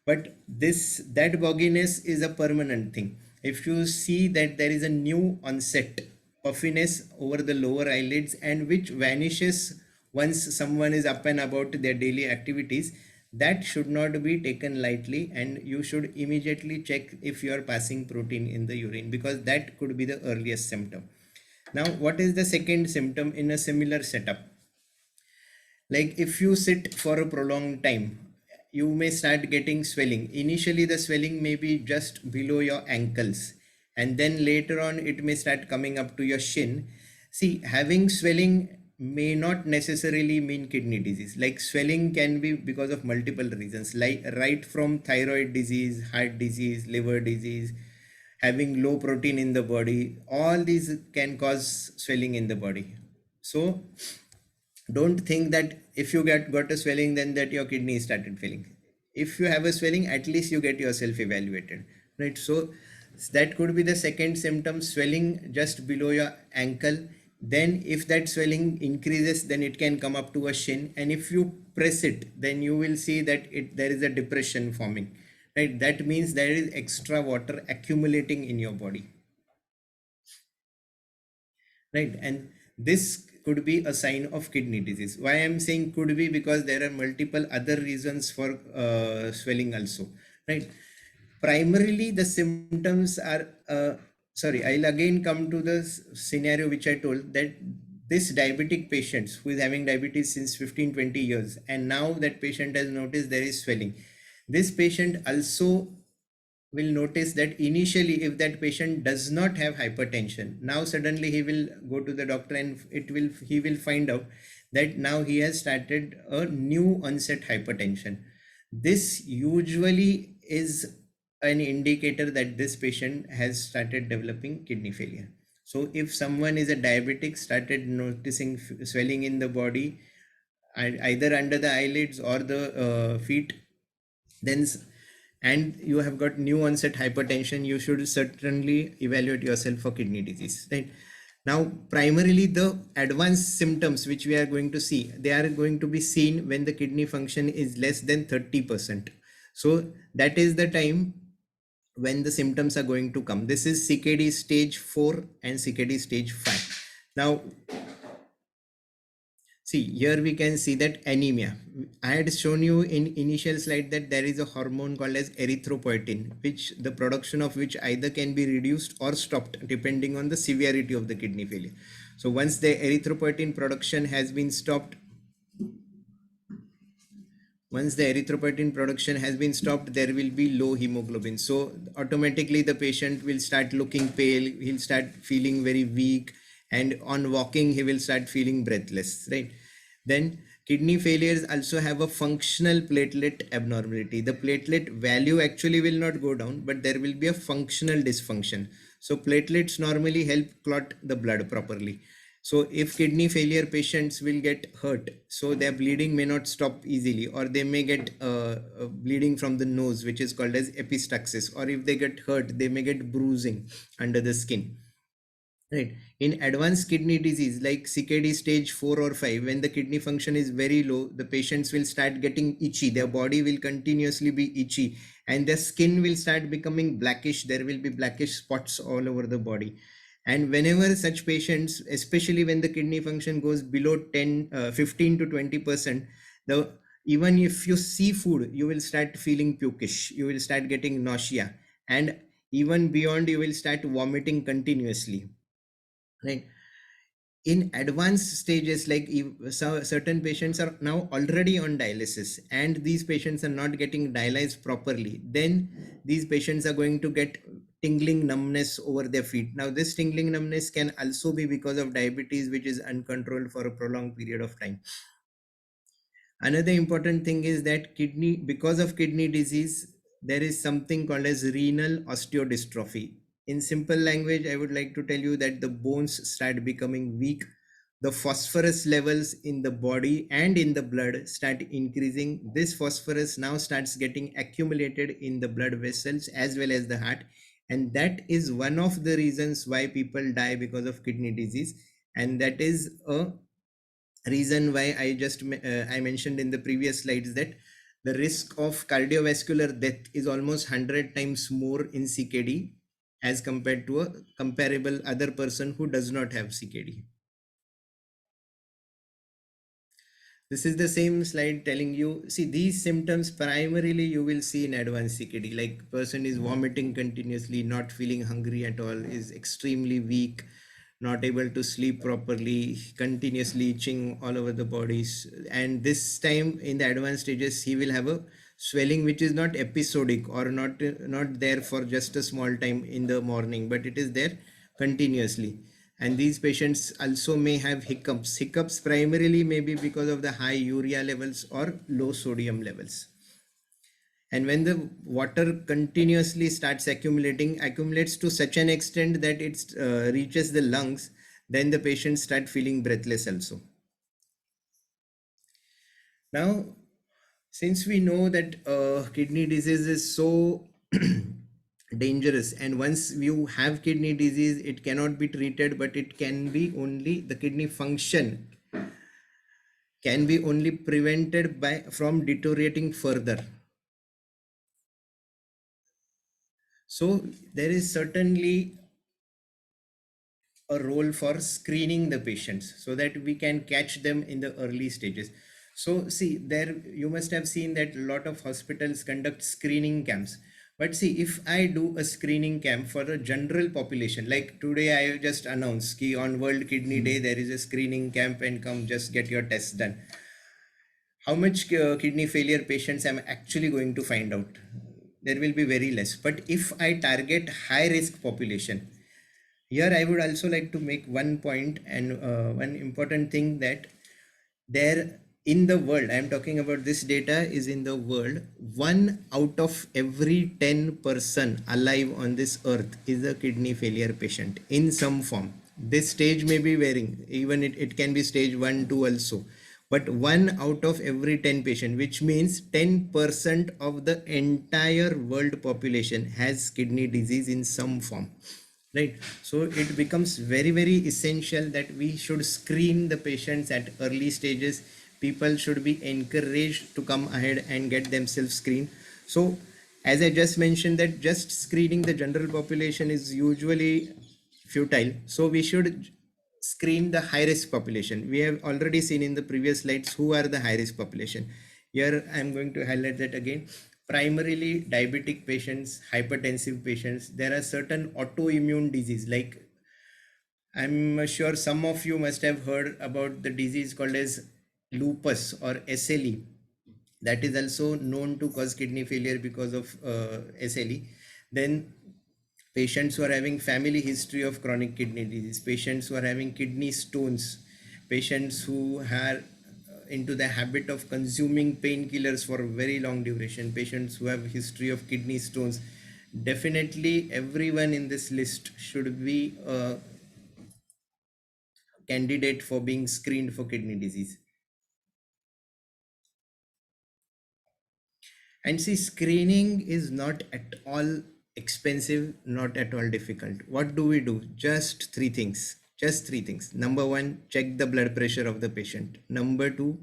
but that bogginess is a permanent thing. If you see that there is a new onset puffiness over the lower eyelids, and which vanishes once someone is up and about their daily activities, that should not be taken lightly, and you should immediately check if you are passing protein in the urine, because that could be the earliest symptom. Now, what is the second symptom in a similar setup? Like if you sit for a prolonged time, you may start getting swelling. Initially, the swelling may be just below your ankles, and then later on, it may start coming up to your shin. See, having swelling may not necessarily mean kidney disease. Like swelling can be because of multiple reasons, like right from thyroid disease, heart disease, liver disease, having low protein in the body. All these can cause swelling in the body. So don't think that if you got a swelling, then that your kidney started failing. If you have a swelling, at least you get yourself evaluated, right? So that could be the second symptom, swelling just below your ankle. Then if that swelling increases, then it can come up to a shin, and if you press it, then you will see that there is a depression forming, right? That means there is extra water accumulating in your body, right? And this could be a sign of kidney disease. Why I'm saying could be, because there are multiple other reasons for swelling also, right? Primarily the symptoms are sorry, I'll again come to the scenario which I told, that this diabetic patient who is having diabetes since 15-20 years, and now that patient has noticed there is swelling. This patient also will notice that initially, if that patient does not have hypertension, now suddenly he will go to the doctor, and he will find out that now he has started a new onset hypertension. This usually is an indicator that this patient has started developing kidney failure. So if someone is a diabetic, started noticing swelling in the body, either under the eyelids or the feet, then and you have got new onset hypertension, you should certainly evaluate yourself for kidney disease, right? Now, primarily the advanced symptoms which we are going to see, they are going to be seen when the kidney function is less than 30%. So that is the time when the symptoms are going to come. This is CKD stage 4 and CKD stage 5. Now, see, here we can see that anemia. I had shown you in initial slide that there is a hormone called as erythropoietin, which the production of which either can be reduced or stopped depending on the severity of the kidney failure. So once the erythropoietin production has been stopped, there will be low hemoglobin. So automatically the patient will start looking pale, he'll start feeling very weak, and on walking he will start feeling breathless, right? Then kidney failures also have a functional platelet abnormality. The platelet value actually will not go down, but there will be a functional dysfunction. So platelets normally help clot the blood properly. So if kidney failure patients will get hurt, so their bleeding may not stop easily, or they may get bleeding from the nose, which is called as epistaxis, or if they get hurt, they may get bruising under the skin. Right. In advanced kidney disease like CKD stage 4 or 5, when the kidney function is very low, the patients will start getting itchy. Their body will continuously be itchy, and their skin will start becoming blackish. There will be blackish spots all over the body. And whenever such patients, especially when the kidney function goes below 15 to 20%, even if you see food, you will start feeling pukish. You will start getting nausea, and even beyond, you will start vomiting continuously. Right. In advanced stages, like certain patients are now already on dialysis, and these patients are not getting dialyzed properly, then these patients are going to get tingling numbness over their feet. Now this tingling numbness can also be because of diabetes, which is uncontrolled for a prolonged period of time. Another important thing is that because of kidney disease, there is something called as renal osteodystrophy. In simple language, I would like to tell you that the bones start becoming weak, the phosphorus levels in the body and in the blood start increasing. This phosphorus now starts getting accumulated in the blood vessels as well as the heart, and that is one of the reasons why people die because of kidney disease. And that is a reason why I mentioned in the previous slides that the risk of cardiovascular death is almost 100 times more in CKD as compared to a comparable other person who does not have CKD. This is the same slide telling you, see, these symptoms primarily you will see in advanced CKD, like person is vomiting continuously, not feeling hungry at all, is extremely weak, not able to sleep properly, continuously itching all over the bodies. And this time in the advanced stages, he will have a swelling which is not episodic or not there for just a small time in the morning, but it is there continuously. And these patients also may have hiccups. Hiccups primarily may be because of the high urea levels or low sodium levels. And when the water continuously starts accumulates to such an extent that it reaches the lungs, then the patients start feeling breathless also. Now, since we know that kidney disease is so dangerous, and once you have kidney disease, it cannot be treated, but it can be only, the kidney function can be only prevented by from deteriorating further. So there is certainly a role for screening the patients so that we can catch them in the early stages. So see, there you must have seen that a lot of hospitals conduct screening camps. But see, if I do a screening camp for a general population, like today I just announced ki on World Kidney Day there is a screening camp and come just get your tests done. How much kidney failure patients I'm actually going to find out? There will be very less. But if I target high risk population, here I would also like to make one point and one important thing, that there in the world, I am talking about this data is in the world, 1 out of every 10 person alive on this earth is a kidney failure patient in some form. This stage may be varying, even it can be stage 1, 2 also. But 1 out of every 10 patient, which means 10% of the entire world population has kidney disease in some form. Right, so it becomes very essential that we should screen the patients at early stages. People should be encouraged to come ahead and get themselves screened. So as I just mentioned, that just screening the general population is usually futile, so we should screen the high risk population. We have already seen in the previous slides who are the high risk population. Here I am going to highlight that again. Primarily diabetic patients, hypertensive patients. There are certain autoimmune disease, like I'm sure some of you must have heard about the disease called as lupus or SLE. That is also known to cause kidney failure because of SLE. Then patients who are having family history of chronic kidney disease, patients who are having kidney stones, patients who are into the habit of consuming painkillers for a very long duration, patients who have history of kidney stones. Definitely everyone in this list should be a candidate for being screened for kidney disease. And see, screening is not at all expensive, not at all difficult. What do we do? Just three things. Just three things. Number one, check the blood pressure of the patient. Number two,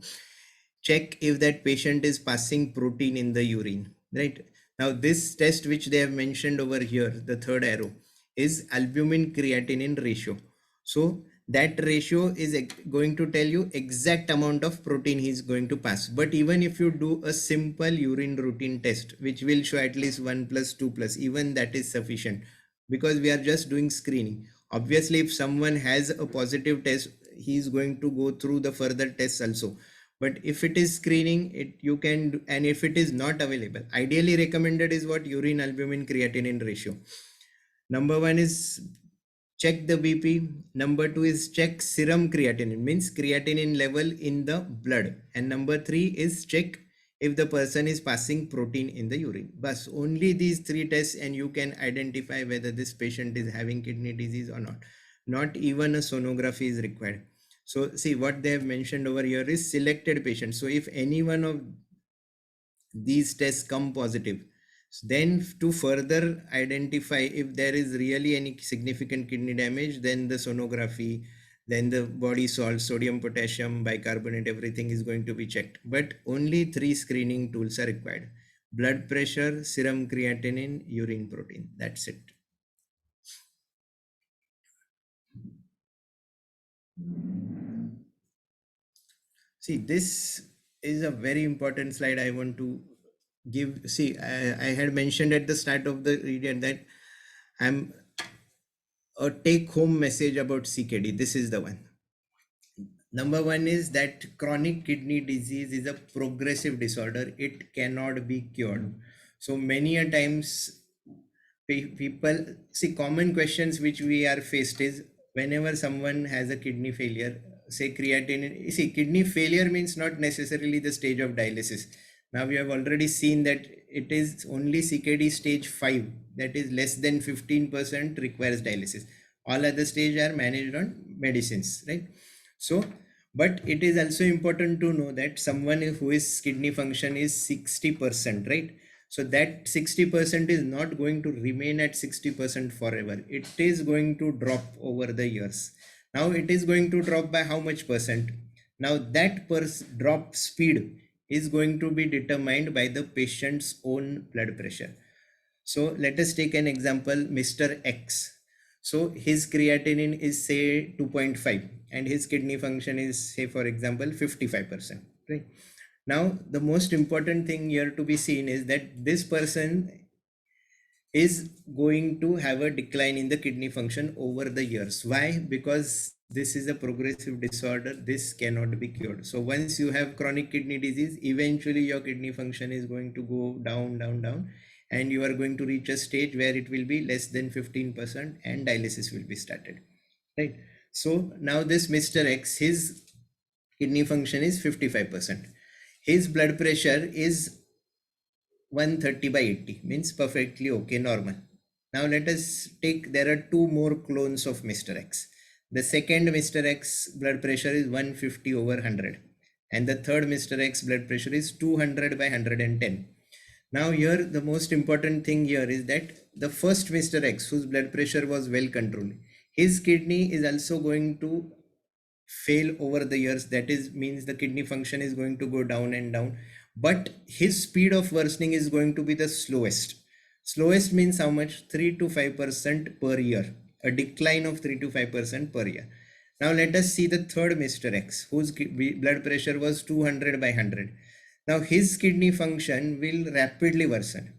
check if that patient is passing protein in the urine. Right? Now, this test which they have mentioned over here, the third arrow, is albumin creatinine ratio. So that ratio is going to tell you exact amount of protein he is going to pass. But even if you do a simple urine routine test, which will show at least 1 plus 2 plus, even that is sufficient, because we are just doing screening. Obviously, if someone has a positive test, he is going to go through the further tests also. But if it is screening, it you can do, and if it is not available, ideally recommended is what? Urine albumin creatinine ratio. Number one is check the BP. Number two is check serum creatinine, means creatinine level in the blood. And number three is check if the person is passing protein in the urine. But only these three tests and you can identify whether this patient is having kidney disease or not. Not even a sonography is required. So see, what they have mentioned over here is selected patients. So if any one of these tests come positive, then to further identify if there is really any significant kidney damage, then the sonography, then the body salt, sodium, potassium, bicarbonate, everything is going to be checked. But only three screening tools are required: blood pressure, serum creatinine, urine protein. That's it. See, this is a very important slide I want to give. See, I had mentioned at the start of the reading that I'm a take home message about CKD. This is the one. Number one is that chronic kidney disease is a progressive disorder. It cannot be cured. So many a times people see common questions which we are faced is whenever someone has a kidney failure, say creatinine. See, kidney failure means not necessarily the stage of dialysis. Now we have already seen that it is only CKD stage 5, that is less than 15% requires dialysis. All other stage are managed on medicines, right? So, but it is also important to know that someone who is kidney function is 60%, right? So that 60% is not going to remain at 60% forever. It is going to drop over the years. Now it is going to drop by how much percent? Now that drop speed is going to be determined by the patient's own blood pressure. So let us take an example, Mr. X. So his creatinine is say 2.5 and his kidney function is say for example 55%, right? Now the most important thing here to be seen is that this person is going to have a decline in the kidney function over the years. Why? Because this is a progressive disorder. This cannot be cured. So once you have chronic kidney disease, eventually your kidney function is going to go down, down, down, and you are going to reach a stage where it will be less than 15% and dialysis will be started, right? So now this Mr. X, his kidney function is 55%. His blood pressure is 130/80, means perfectly okay, normal. Now let us take, there are two more clones of Mr. X. The second Mr. X blood pressure is 150/100 and the third Mr. X blood pressure is 200/110. Now here the most important thing here is that the first Mr. X whose blood pressure was well controlled, his kidney is also going to fail over the years. That is means the kidney function is going to go down and down, but his speed of worsening is going to be the slowest means how much? 3 to 5% per year, a decline of 3 to 5% per year. Now let us see the third Mr. X whose blood pressure was 200/100. Now his kidney function will rapidly worsen.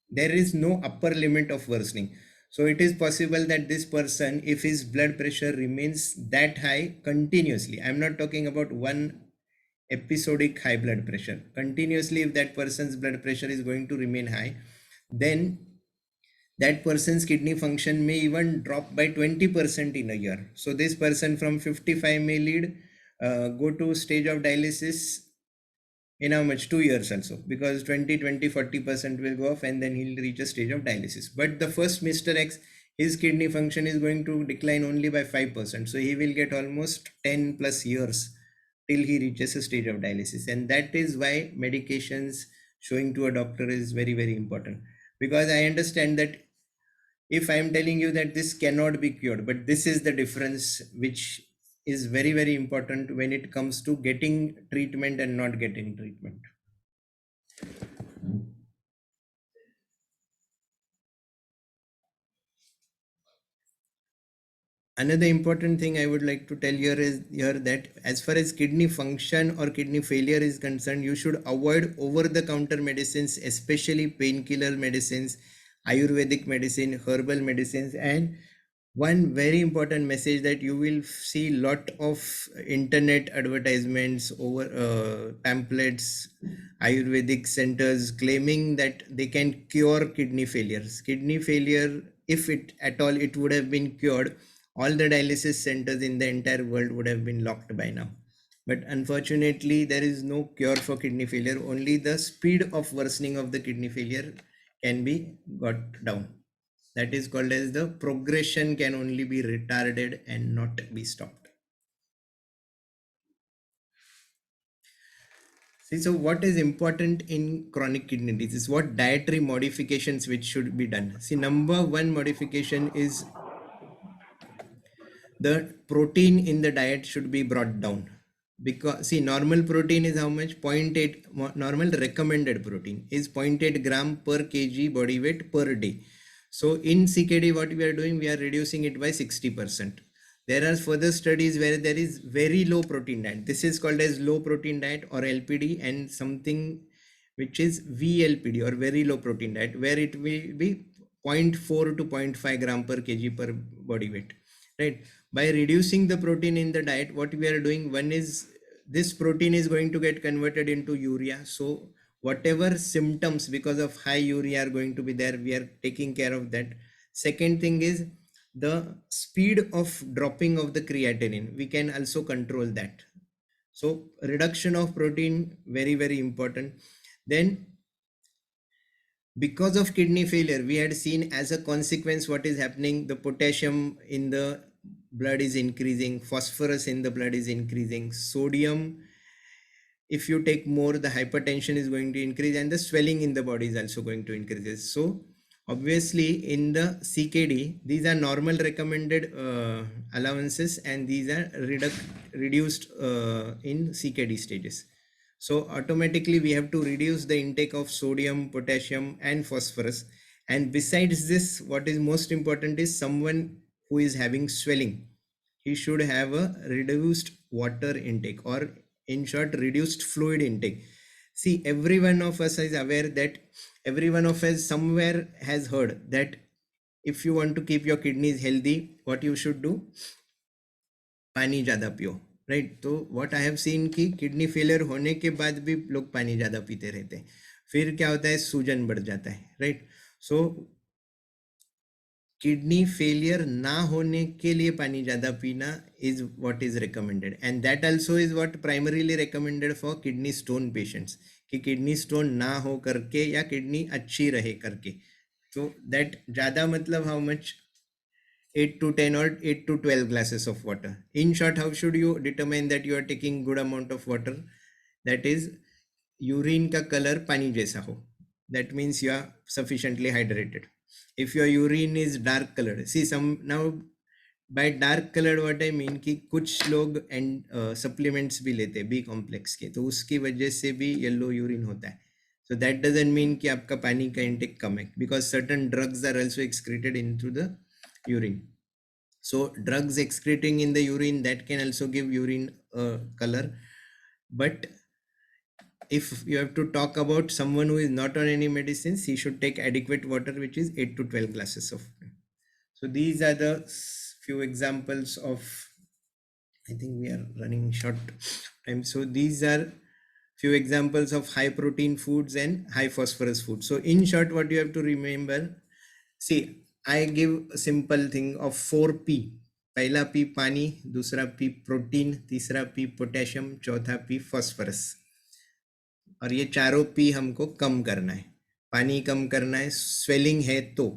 There is no upper limit of worsening. So it is possible that this person, if his blood pressure remains that high continuously, I'm not talking about one episodic high blood pressure, continuously, if that person's blood pressure is going to remain high, then that person's kidney function may even drop by 20% in a year. So this person from 55 may lead, go to stage of dialysis in how much? 2 years also, because 20-40% will go off and then he'll reach a stage of dialysis. But the first Mr. X, his kidney function is going to decline only by 5%. So he will get almost 10 plus years till he reaches a stage of dialysis. And that is why medications showing to a doctor is very, very important. Because I understand that if I am telling you that this cannot be cured, but this is the difference which is very, very important when it comes to getting treatment and not getting treatment. Another important thing I would like to tell you is here that as far as kidney function or kidney failure is concerned, you should avoid over-the-counter medicines, especially painkiller medicines, Ayurvedic medicine, herbal medicines, and one very important message that you will see lot of internet advertisements over pamphlets, Ayurvedic centers claiming that they can cure kidney failures. Kidney failure, if it at all it would have been cured, all the dialysis centers in the entire world would have been locked by now. But unfortunately, there is no cure for kidney failure. Only the speed of worsening of the kidney failure can be got down. That is called as the progression can only be retarded and not be stopped. See, so what is important in chronic kidney disease? What dietary modifications which should be done? See, number one modification is the protein in the diet should be brought down. Because see, normal protein is how much? 0.8, normal recommended protein is 0.8 gram per kg body weight per day. So in CKD, what we are doing, we are reducing it by 60%. There are further studies where there is very low protein diet. This is called as low protein diet or LPD, and something which is VLPD or very low protein diet, where it will be 0.4 to 0.5 gram per kg per body weight, right? By reducing the protein in the diet, what we are doing, one is this protein is going to get converted into urea. So whatever symptoms because of high urea are going to be there, we are taking care of that. Second thing is the speed of dropping of the creatinine. We can also control that. So reduction of protein, very, very important. Then because of kidney failure, we had seen as a consequence what is happening. The potassium in the blood is increasing, phosphorus in the blood is increasing, sodium, if you take more, the hypertension is going to increase, and the swelling in the body is also going to increase. So obviously in the CKD, these are normal recommended allowances, and these are reduced in CKD stages. So automatically we have to reduce the intake of sodium, potassium and phosphorus. And besides this, what is most important is someone who is having swelling, he should have a reduced water intake, or in short, reduced fluid intake. See, every one of us is aware that every one of us somewhere has heard that if you want to keep your kidneys healthy, what you should do, पानी ज़्यादा पियो, right? तो what I have seen कि kidney failure होने के बाद भी लोग पानी ज़्यादा पीते रहते हैं, फिर क्या होता है, सूजन बढ़ जाता है, राइट? सो किडनी फेलियर ना होने के लिए पानी ज़्यादा पीना is what is recommended, and that also is what primarily recommended for kidney stone patients, कि किडनी स्टोन ना हो करके या किडनी अच्छी रहे करके. तो दैट ज़्यादा मतलब how much, 8 to 10 or 8 to 12 glasses of water. In short, how should you determine that you are taking good amount of water? That is, urine ka color pani jaisa ho. That means you are sufficiently hydrated. If your urine is dark colored, see some now by dark colored what I mean कि कुछ लोग and supplements भी लेते हैं B complex के, तो उसकी वजह से भी yellow urine होता है. So that doesn't mean कि आपका पानी का intake कम है, because certain drugs are also excreted into the urine. So drugs excreting in the urine, that can also give urine color. But if you have to talk about someone who is not on any medicines, he should take adequate water, which is 8 to 12 glasses of water. So these are the few examples of, I think we are running short time. So these are few examples of high protein foods and high phosphorus foods. So in short, what you have to remember, see, I give a simple thing of 4P. पहला P पानी, दूसरा P protein, तीसरा P potassium, चौथा P phosphorus. और ये चारों P हमको कम करना है. पानी कम करना है, स्वेलिंग है तो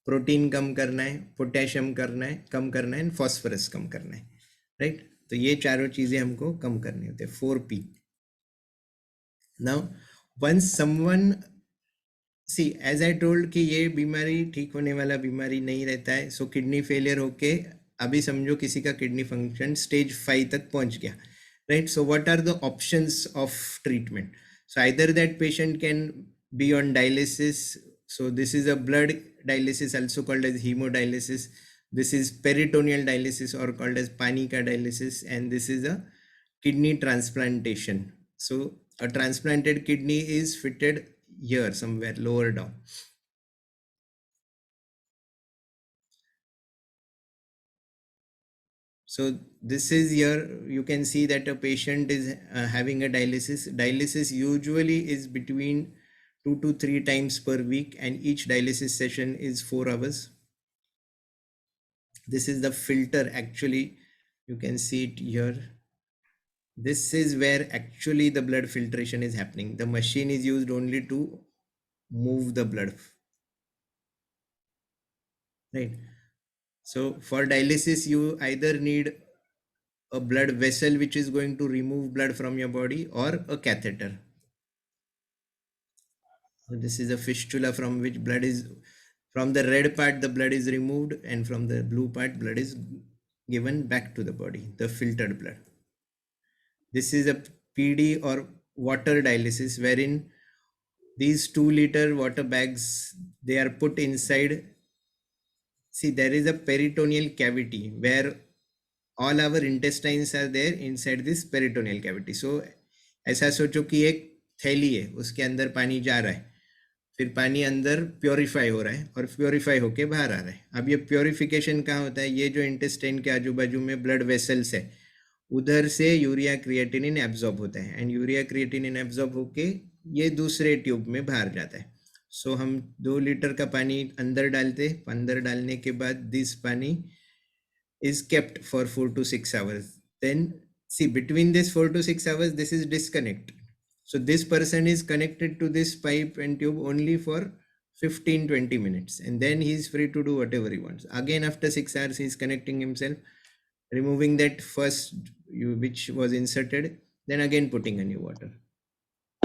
प्रोटीन कम करना है, पोटेशियम करना है, कम करना है, फॉस्फोरस कम करना है, राइट? तो ये चारों चीजें हमको कम करनी होती है, 4P. Now once someone, see as I told कि ये बीमारी ठीक होने वाला बीमारी नहीं रहता है. सो किडनी फेलियर होके अभी समझो किसी का किडनी फंक्शन स्टेज 5 तक पहुंच गया, right? So what are the options of treatment? So either that patient can be on dialysis. So this is a blood dialysis, also called as hemodialysis. This is peritoneal dialysis or called as panika dialysis, and this is a kidney transplantation. So a transplanted kidney is fitted here somewhere lower down. So this is here, you can see that a patient is having a dialysis. Dialysis usually is between 2 to 3 times per week, and each dialysis session is 4 hours. This is the filter, actually you can see it here. This is where actually the blood filtration is happening. The machine is used only to move the blood, right? So for dialysis, you either need a blood vessel which is going to remove blood from your body, or a catheter. So this is a fistula from which blood is, from the red part the blood is removed, and from the blue part blood is given back to the body, the filtered blood. This is a PD or water dialysis, wherein these 2-liter water bags, they are put inside. See, there is a peritoneal cavity where all our intestines are there inside this peritoneal cavity. So ऐसा सोचो कि एक थैली है, उसके अंदर पानी जा रहा है, फिर पानी अंदर प्योरीफाई हो रहा है और प्योरीफाई होके बाहर आ रहा है. अब ये प्योरीफिकेशन कहाँ होता है? ये जो इंटेस्टाइन के आजू बाजू में ब्लड वेसल्स है, उधर से यूरिया क्रिएटिनिन एब्जॉर्ब होता है, एंड यूरिया क्रिएटिनिन एब्जॉर्ब होके ये दूसरे ट्यूब में बाहर जाता है. सो हम 2 लीटर का पानी अंदर डालते, अंदर डालने के बाद दिस पानी is kept for 4 to 6 hours. Then see, between this 4 to 6 hours, this is disconnect. So this person is connected to this pipe and tube only for 15-20 minutes, and then he is free to do whatever he wants. Again, after 6 hours, he is connecting himself, removing that first which was inserted, then again putting a new water.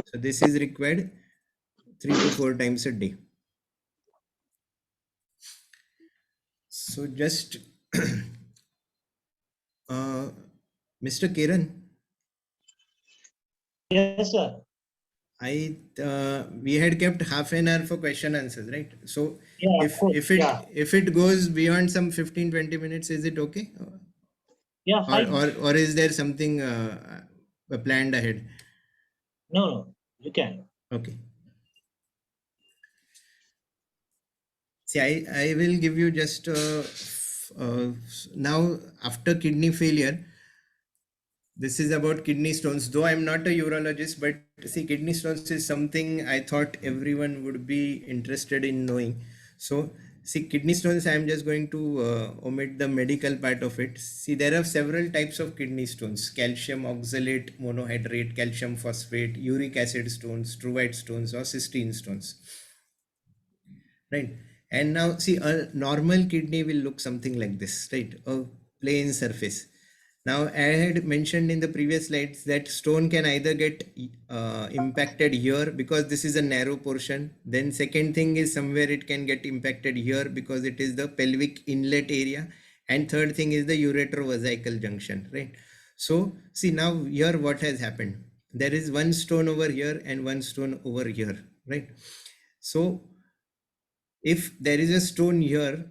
So this is required 3 to 4 times a day. So just Mr. Kiran,
Yes, sir.
we had kept half an hour for question answers, right? So
Yeah, of course.
if it goes beyond some 15-20 minutes, is it okay?
Yeah, fine.
Or is there something planned ahead?
No, you can.
Okay. See, I will give you just now, after kidney failure, this is about kidney stones. Though I'm not a urologist, but see, kidney stones is something I thought everyone would be interested in knowing. So see, kidney stones, I'm just going to omit the medical part of it. See, there are several types of kidney stones: calcium oxalate monohydrate, calcium phosphate, uric acid stones, struvite stones, or cystine stones, right? And now see, a normal kidney will look something like this, right? A plain surface. Now, I had mentioned in the previous slides that stone can either get impacted here because this is a narrow portion. Then second thing is somewhere it can get impacted here because it is the pelvic inlet area. And third thing is the uretrovesical junction, right? So see, now here what has happened? There is one stone over here and one stone over here, right? So if there is a stone here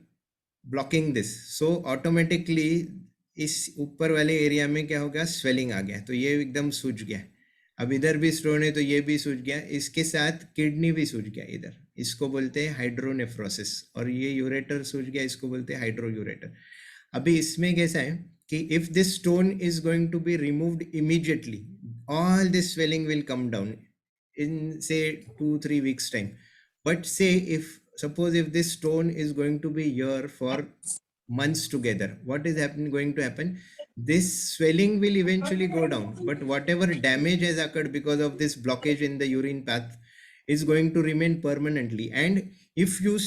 blocking this, so automatically इस ऊपर वाले area में क्या होगा? Swelling आ गया, तो ये एकदम सूज गया. अब इधर भी स्टोन है तो ये भी सूज गया, इसके साथ किडनी भी सूज गया इधर, इसको बोलते हैं हाइड्रोनेफ्रोसिस. और ये यूरेटर सूज गया, इसको बोलते हैं हाइड्रोयूरेटर. अभी इसमें कैसा है कि if this stone is going to be removed immediately, all this swelling will come down in say 2-3 weeks time. But say if suppose if this stone is going to be here for months together, what is going to happen? This swelling will eventually go down, but whatever damage has occurred because of this blockage in the urine path is going to remain permanently. And if you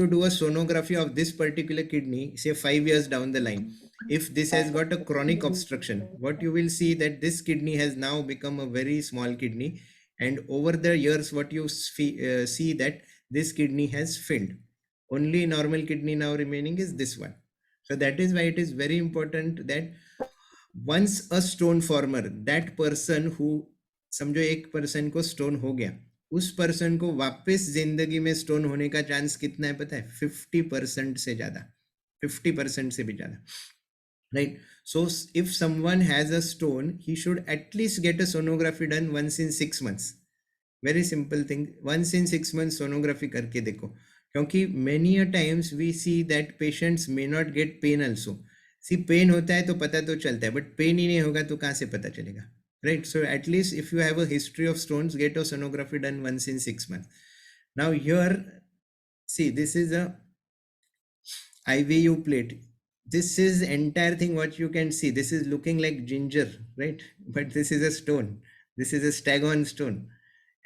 do a sonography of this particular kidney, say 5 years down the line, if this has got a chronic obstruction, what you will see that this kidney has now become a very small kidney, and over the years what you see that this kidney has failed. Only normal kidney now remaining is this one. So that is why it is very important that once a stone former, that person who, समझो एक person को stone हो गया, उस person को वापस जिंदगी में स्टोन होने का चांस कितना है पता है? 50% से ज्यादा, 50% से भी ज्यादा, right? So if someone has a stone, he should at least get a sonography done once in 6 months. Very simple thing, once in 6 months sonography करके देखो, क्योंकि many a times we see that patients may not get pain also. See, pain होता है तो पता तो चलता है, but pain ही नहीं होगा तो कहाँ से पता चलेगा, right? So at least if you have a history of stones, get a sonography done once in 6 months. Now here, see, this is a IVU plate. this is entire thing what you can see. This is looking like ginger, right? But this is a stone. This is a staghorn stone,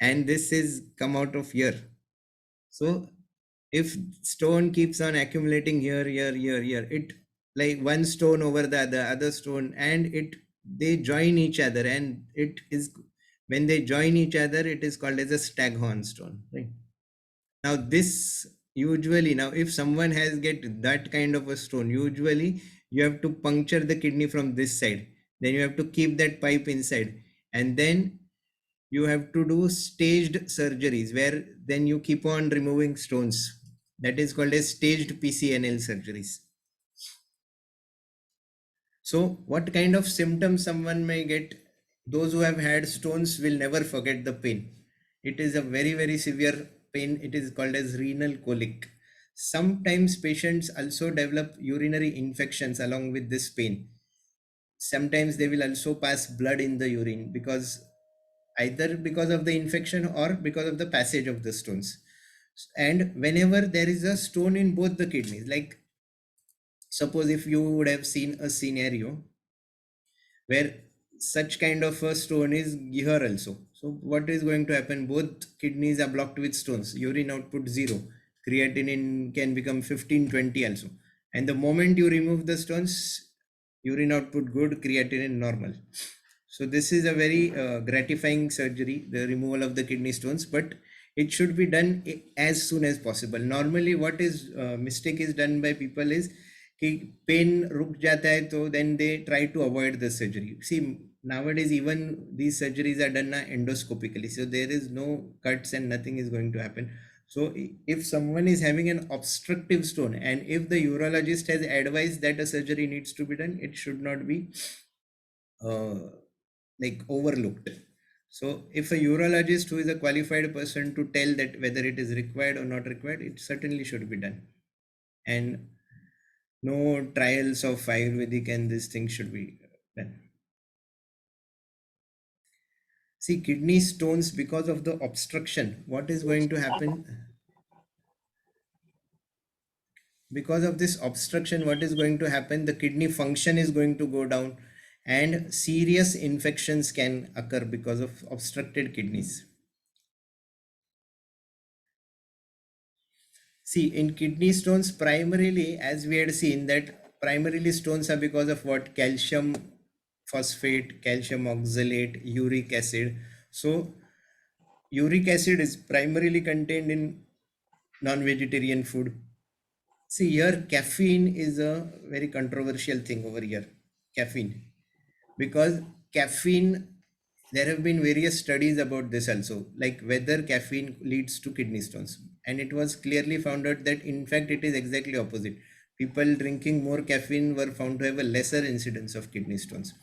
and this is come out of here. So if stone keeps on accumulating here, it like one stone over the other stone, and they join each other, and it is when they join each other, it is called as a staghorn stone, right? Now this usually, now if someone has get that kind of a stone, usually you have to puncture the kidney from this side, then you have to keep that pipe inside, and then you have to do staged surgeries where then you keep on removing stones. That is called as staged PCNL surgeries. So what kind of symptoms someone may get? Those who have had stones will never forget the pain. It is a very, very severe pain. It is called as renal colic. Sometimes patients also develop urinary infections along with this pain. Sometimes they will also pass blood in the urine because either because of the infection or because of the passage of the stones. And whenever there is a stone in both the kidneys, like suppose if you would have seen a scenario where such kind of a stone is here also. So what is going to happen? Both kidneys are blocked with stones. Urine output 0. Creatinine can become 15, 20 also. And the moment you remove the stones, urine output good, creatinine normal. So this is a very gratifying surgery, the removal of the kidney stones, but it should be done as soon as possible. Normally what is mistake is done by people is कि pen रुक जाता है तो then they try to avoid the surgery. See, nowadays even these surgeries are done endoscopically, so there is no cuts and nothing is going to happen. So if someone is having an obstructive stone and if the urologist has advised that a surgery needs to be done, it should not be like overlooked. So if a urologist who is a qualified person to tell that whether it is required or not required, it certainly should be done. And no trials of Ayurvedic and this thing should be done. See, kidney stones, because of the obstruction, what is going to happen? Because of this obstruction, what is going to happen? The kidney function is going to go down and serious infections can occur because of obstructed kidneys. See, in kidney stones, primarily, as we had seen, that primarily stones are because of what? Calcium phosphate, calcium oxalate, uric acid. So, uric acid is primarily contained in non-vegetarian food. See, here caffeine is a very controversial thing over here. Caffeine, because caffeine, there have been various studies about this also, like whether caffeine leads to kidney stones, and it was clearly found out that in fact it is exactly opposite. People drinking more caffeine were found to have a lesser incidence of kidney stones.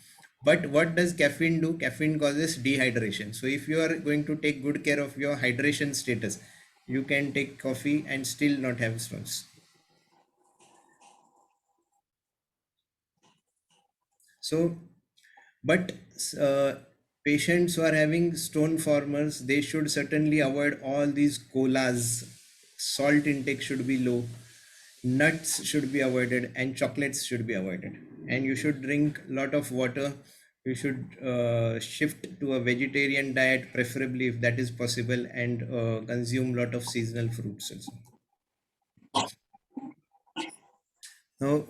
But what does caffeine do? Caffeine causes dehydration. So if you are going to take good care of your hydration status, you can take coffee and still not have stones. So but patients who are having stone formers, they should certainly avoid all these colas. Salt intake should be low, nuts should be avoided, and chocolates should be avoided. And you should drink a lot of water. You should shift to a vegetarian diet, preferably if that is possible, and consume a lot of seasonal fruits also. Now,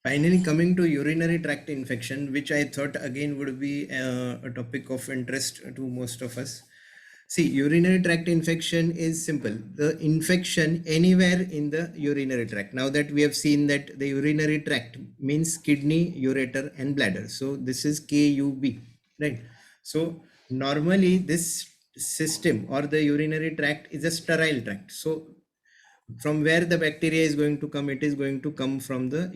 finally, coming to urinary tract infection, which I thought again would be a topic of interest to most of us. See, urinary tract infection is simple. The infection anywhere in the urinary tract. Now that we have seen that the urinary tract means kidney, ureter, and bladder. So this is KUB, right? So normally this system or the urinary tract is a sterile tract. So from where the bacteria is going to come, it is going to come from the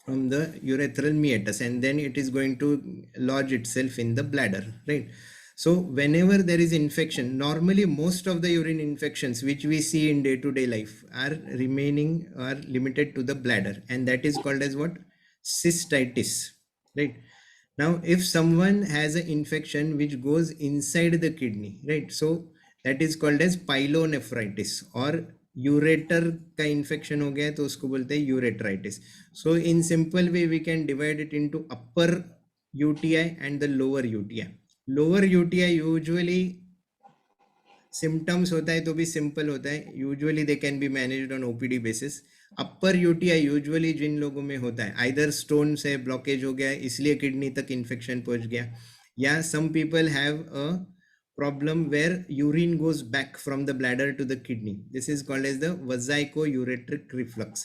urethral meatus, and then it is going to lodge itself in the bladder, right? So whenever there is infection, normally most of the urine infections which we see in day-to-day life are limited to the bladder, and that is called as what? Cystitis, right? Now if someone has an infection which goes inside the kidney, right, so that is called as pyelonephritis, or ureter का infection हो गया है तो उसको बोलते हैं urethritis. So in simple way we can divide it into upper UTI and the lower UTI. Lower UTI usually symptoms होता है तो भी सिंपल होता है, usually they can be managed on OPD basis. Upper UTI usually जिन लोगों में होता है आइदर स्टोन से ब्लॉकेज हो गया है इसलिए किडनी तक इन्फेक्शन पहुंच गया, या some people have a problem where urine goes back from the bladder to the kidney. This is called as the vesico-ureteric reflux.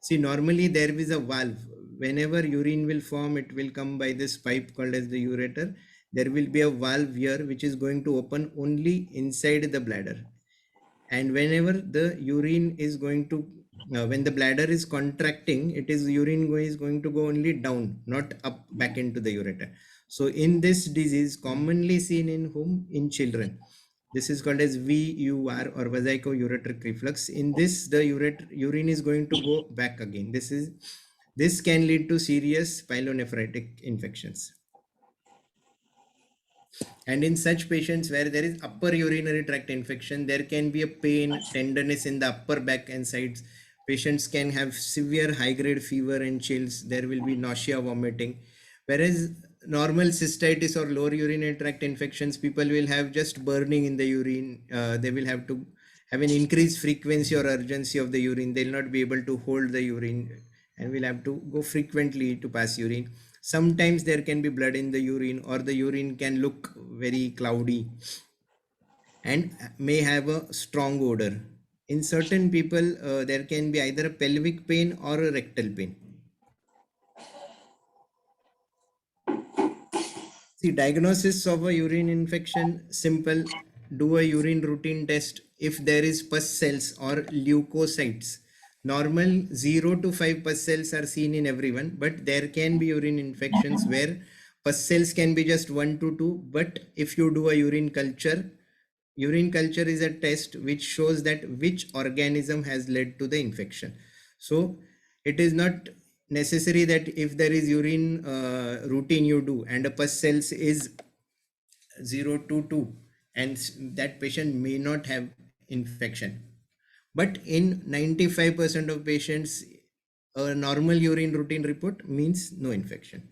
See, normally there is a valve. Whenever urine will form, it will come by this pipe called as the ureter. There will be a valve here which is going to open only inside the bladder. And whenever the urine is going to, when the bladder is contracting, urine is going to go only down, not up back into the ureter. So in this disease commonly seen in whom? In children. This is called as VUR or vesico-ureteric reflux. In this, the urine is going to go back again. This can lead to serious pyelonephritic infections. And in such patients where there is upper urinary tract infection, there can be a pain, tenderness in the upper back and sides. Patients can have severe high-grade fever and chills. There will be nausea, vomiting. Whereas normal cystitis or lower urinary tract infections, people will have just burning in the urine. They will have to have an increased frequency or urgency of the urine. They'll not be able to hold the urine and will have to go frequently to pass urine. Sometimes there can be blood in the urine, or the urine can look very cloudy and may have a strong odor. In certain people, there can be either a pelvic pain or a rectal pain. See, diagnosis of a urine infection, simple. Do a urine routine test. If there is pus cells or leukocytes, normal 0 to 5 pus cells are seen in everyone, but there can be urine infections where pus cells can be just 1 to 2. But if you do a urine culture is a test which shows that which organism has led to the infection. So it is not necessary that if there is urine routine you do and a pus cells is 0 to 2 and that patient may not have infection. But in 95% of patients, a normal urine routine report means no infection.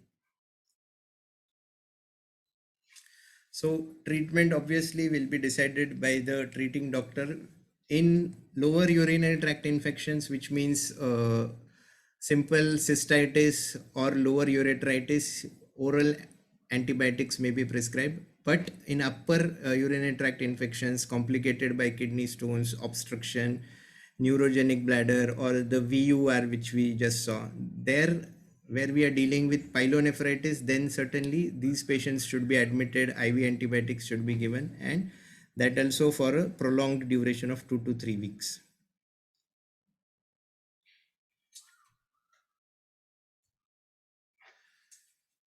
So treatment obviously will be decided by the treating doctor. In lower urinary tract infections, which means simple cystitis or lower ureteritis, oral antibiotics may be prescribed. But in upper urinary tract infections complicated by kidney stones, obstruction, neurogenic bladder, or the VUR which we just saw, there where we are dealing with pyelonephritis, then certainly these patients should be admitted, IV antibiotics should be given, and that also for a prolonged duration of 2 to 3 weeks.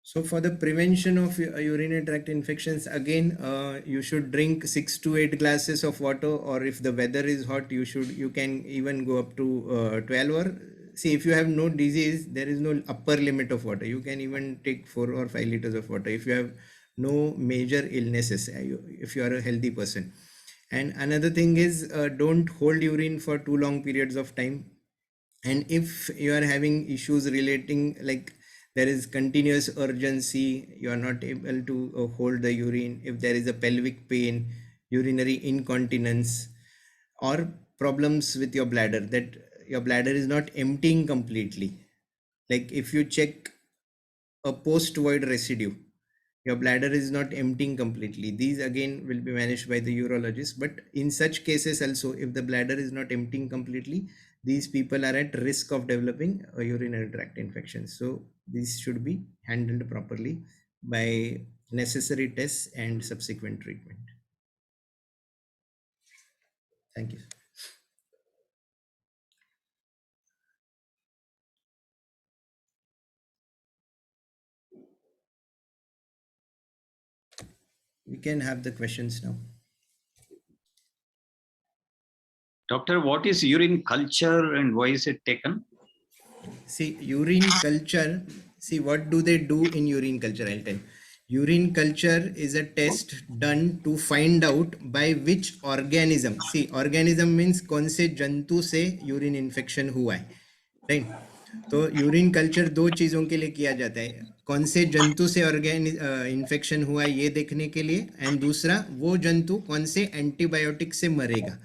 So for the prevention of urinary tract infections, again, you should drink 6 to 8 glasses of water, or if the weather is hot, you can even go up to 12. Or see, if you have no disease, there is no upper limit of water. You can even take 4 or 5 liters of water if you have no major illnesses, if you are a healthy person. And another thing is, don't hold urine for too long periods of time. And if you are having issues relating, like there is continuous urgency, you are not able to hold the urine, if there is a pelvic pain, urinary incontinence, or problems with your bladder, that your bladder is not emptying completely, like if you check a post-void residue, your bladder is not emptying completely, these again will be managed by the urologist. But in such cases also, if the bladder is not emptying completely, these people are at risk of developing a urinary tract infection. So these should be handled properly by necessary tests and subsequent treatment. Thank you. We can have the questions now.
Doctor, what is urine culture and why is it taken?
See, urine culture, see what do they do in urine culture, I'll tell. urine culture is a test done to find out by which organism, see organism means कौन से जंतु से urine infection हुआ है, right? तो urine culture दो चीज़ों के लिए किया जाता है, कौन से जंतु से इन्फेक्शन हुआ है ये देखने के लिए, एंड दूसरा वो जंतु कौन से एंटीबायोटिक से मरेगा।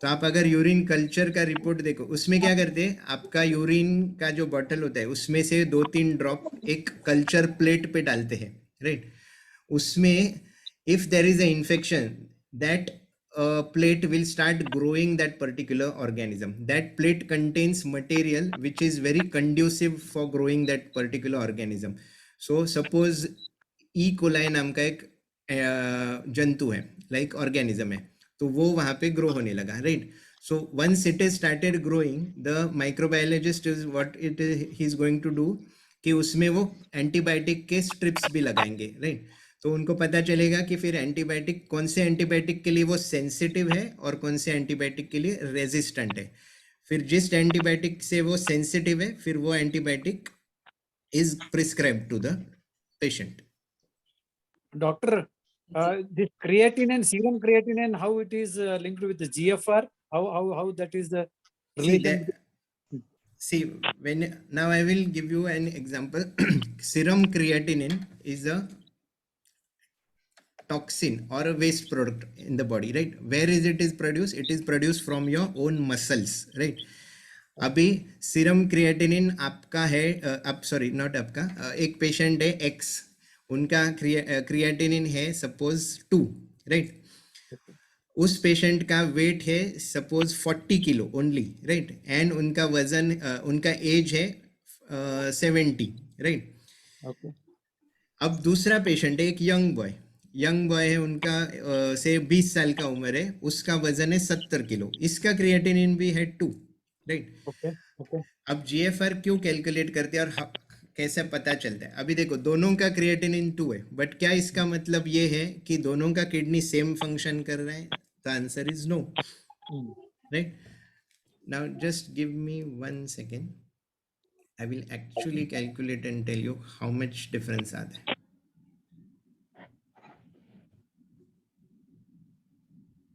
तो आप अगर यूरिन कल्चर का रिपोर्ट देखो, उसमें क्या करते हैं, आपका यूरिन का जो बॉटल होता है उसमें से 2-3 ड्रॉप एक कल्चर प्लेट पे डालते हैं, राइट? उसमें if there is a infection, that plate will start growing that particular organism. That plate contains material which is very conducive for growing that particular organism. So suppose E. coli नाम का एक जंतु है, like organism है, तो वो वहां पे ग्रो होने लगा, right? So once it is started growing, the microbiologist is what it he is going to do कि उसमें वो एंटीबायोटिक के स्ट्रिप्स भी लगाएंगे, राइट? तो उनको पता चलेगा कि फिर एंटीबायोटिक, कौन से एंटीबायोटिक के लिए वो सेंसिटिव है और कौन से एंटीबायोटिक के लिए रेजिस्टेंट है। फिर जिस एंटीबायोटिक से वो सेंसिटिव है, फिर वो antibiotic is prescribed to the patient.
Doctor, this creatinine and serum creatinine, how it is linked with the GFR? How that is the relation?
See, when now I will give you an example. Serum creatinine is a toxin or a waste product in the body, right? Where is it is produced? It is produced from your own muscles, right? अभी serum creatinine आपका है, आप sorry not आपका, एक patient है x, उनका creatinine है suppose 2, right? उस पेशेंट का वेट है suppose 40 kilo only, right? And उनका वजन, उनका एज है 70, राइट?
Okay.
अब दूसरा पेशेंट है एक यंग बॉय है, उनका से 20 साल का उम्र है, उसका वजन है 70 किलो, इसका क्रिएटिनिन भी है 2, राइट?
Okay. Okay.
अब जीएफआर क्यों कैलकुलेट करते हैं और कैसे पता चलता है? अभी देखो, दोनों का क्रिएटिनिन 2 है, बट क्या इसका मतलब ये है कि दोनों का किडनी सेम फंक्शन कर रहा है? The answer is no, right? Now just give me 1 second. I will actually calculate and tell you how much difference are there.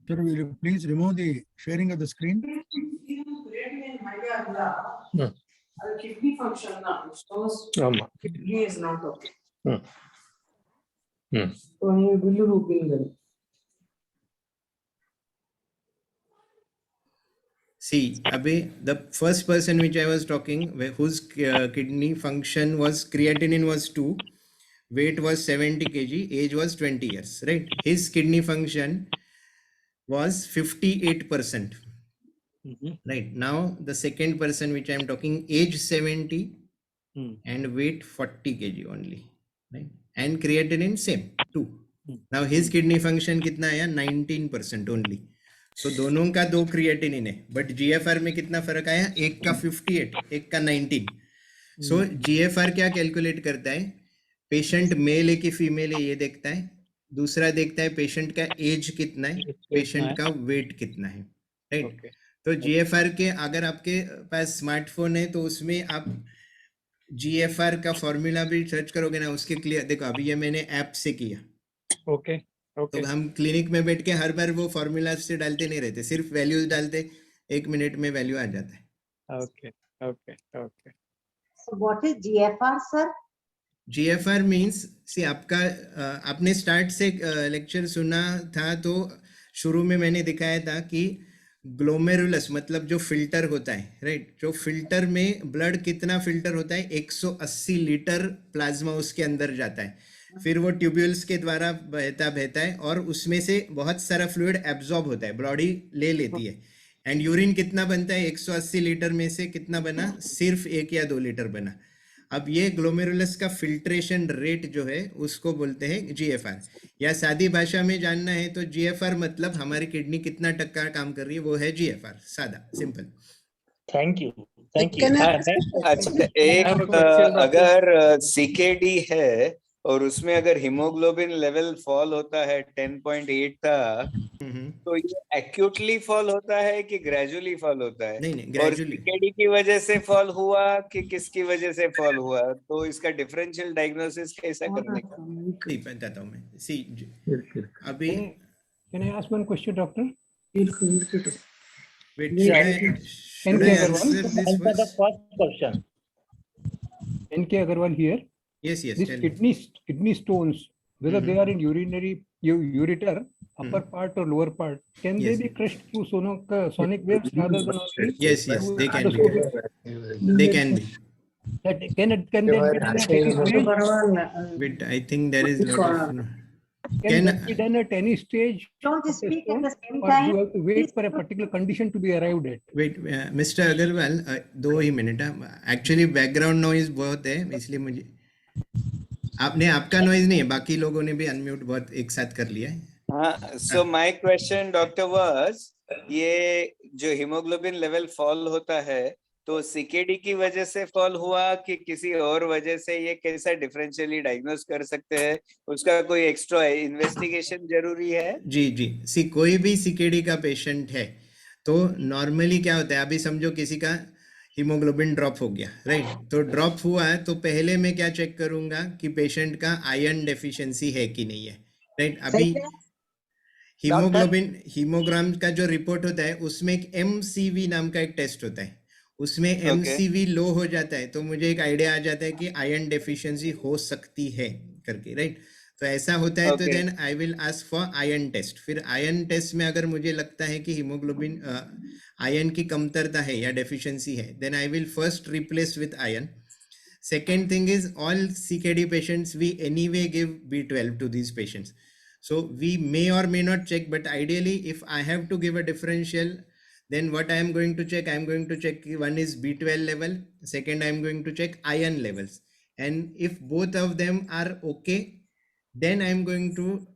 Sir, will you please remove the sharing of the screen?
Kidney function now shows kidney is not okay. So you will look.
See, Abhi, the first person which I was talking, whose kidney function was, creatinine was 2, weight was 70 kg, age was 20 years, right? His kidney function was 58%. Right? Now, the second person which I am talking, age 70 and weight 40 kg only, right? And creatinine same, 2. Now, his kidney function kitna आया? 19% only. तो दोनों का 2 creatinine है, but GFR में कितना फर्क आया? एक का 58, एक का 19. सो जीएफआर क्या कैलकुलेट करता है? पेशेंट मेल है कि फीमेल है ये देखता है, दूसरा देखता है पेशेंट का एज कितना है, पेशेंट का वेट कितना है, राइट? तो जीएफआर के, अगर आपके पास स्मार्टफोन है तो उसमें आप जीएफआर का फॉर्मूला भी सर्च करोगे ना, उसके क्लियर देखो, अभी ये मैंने ऐप से किया,
Okay. Okay.
तो हम क्लिनिक में बैठ के हर बार वो फॉर्मूला से डालते नहीं रहते, सिर्फ वैल्यूज डालते, 1 मिनट में वैल्यू आ जाता है।
Okay. Okay. Okay.
So what is GFR, sir?
GFR means, सी आपका आपने स्टार्ट से लेक्चर सुना था तो शुरू में मैंने दिखाया था कि ग्लोमेरुलस मतलब जो फिल्टर होता है, राइट? जो फिल्टर में ब्लड कितना फिल्टर होता है? 180 लीटर प्लाज्मा उसके अंदर जाता है, फिर वो ट्यूब्यूल्स के द्वारा बहता है और उसमें से बहुत सारा फ्लूइड एब्जॉर्ब होता है, बॉडी ले लेती है। एंड यूरिन कितना बनता है? 180 लीटर में से कितना बना? सिर्फ 1 या 2 लीटर बना। अब ये ग्लोमेरुलस का फिल्ट्रेशन रेट जो है उसको बोलते हैं जीएफआर, या सादी भाषा में जानना है तो जीएफआर मतलब हमारी किडनी कितना टक्का काम कर रही है, वो है जीएफआर, सादा सिंपल।
Thank you.
अच्छा, एक अगर सीकेडी है और उसमें अगर हीमोग्लोबिन लेवल फॉल होता है 10.8 था, तो ये एक्यूटली फॉल होता है कि ग्रेजुअली फॉल होता है?
नहीं नहीं,
और
ग्रेजुअली।
सीकेडी की वजह से फॉल हुआ कि किसकी वजह से फॉल हुआ? तो इसका डिफरेंशियल डायग्नोसिस कैसा करने का?
नहीं बताता हूँ मैं। सी अभी
Can I ask one question, doctor?
wait,
Yeah.
should I
NK
answer
Agarwal?
this
Answer the
first?
first question.
NK Agarwal here.
Yes, yes,
These
tell me.
kidney stones, whether they are in ureter, upper
Mhm.
part or lower part, can
Yes.
they be crushed through sonic waves rather than only
Yes, yes,
through
they can be.
endoscopy?
They can be.
Can that be done at any stage?
Wait, I think there is a lot of.
Can that be done at any stage?
Don't
of the
speak at
stone,
the same
or do
time.
you have to wait for a particular condition to be arrived at?
Wait mister Agarwal, 2 ही minute. Actually background noise बहुत है, इसलिए मुझे आपने आपका noise नहीं है, बाकी लोगों ने भी अनम्यूट बहुत एक साथ कर लिया है।
हाँ, so my question, doctor, was ये जो हीमोग्लोबिन लेवल फॉल होता है, तो सीकेडी की वजह से फॉल हुआ कि किसी और वजह से? ये कैसा डिफरेंशियली डायग्नोस कर सकते हैं? उसका कोई एक्स्ट्रा इन्वेस्टिगेशन जरूरी है?
जी जी, सी कोई भी सीकेडी का पेशेंट है तो नॉर्मली क्या होता है, अभी समझो किसी का हीमोग्लोबिन ड्रॉप हो गया, राइट? तो ड्रॉप हुआ है तो पहले मैं क्या चेक करूंगा कि पेशेंट का आयरन डेफिशिएंसी है कि नहीं है, राइट? अभी हीमोग्राम का जो रिपोर्ट होता है उसमें एक MCV नाम का एक टेस्ट होता है, उसमें MCV लो हो जाता है तो मुझे एक आइडिया आ जाता है कि आयरन डेफिशिएंसी हो सकती है करके, राइट? तो ऐसा होता है तो then I will ask for iron test. फिर आयरन टेस्ट में अगर मुझे लगता है कि हीमोग्लोबिन आयरन की कमतरता है या डेफिशिएंसी है, then I will first replace with iron. Second thing is, all CKD patients, we anyway give B12 to these patients. So we may or may not check, but ideally, if I have to give a differential, then what I am going to check, I am going to check one is B12 level, second I am going to check iron levels. And if both of them are okay, then I am going to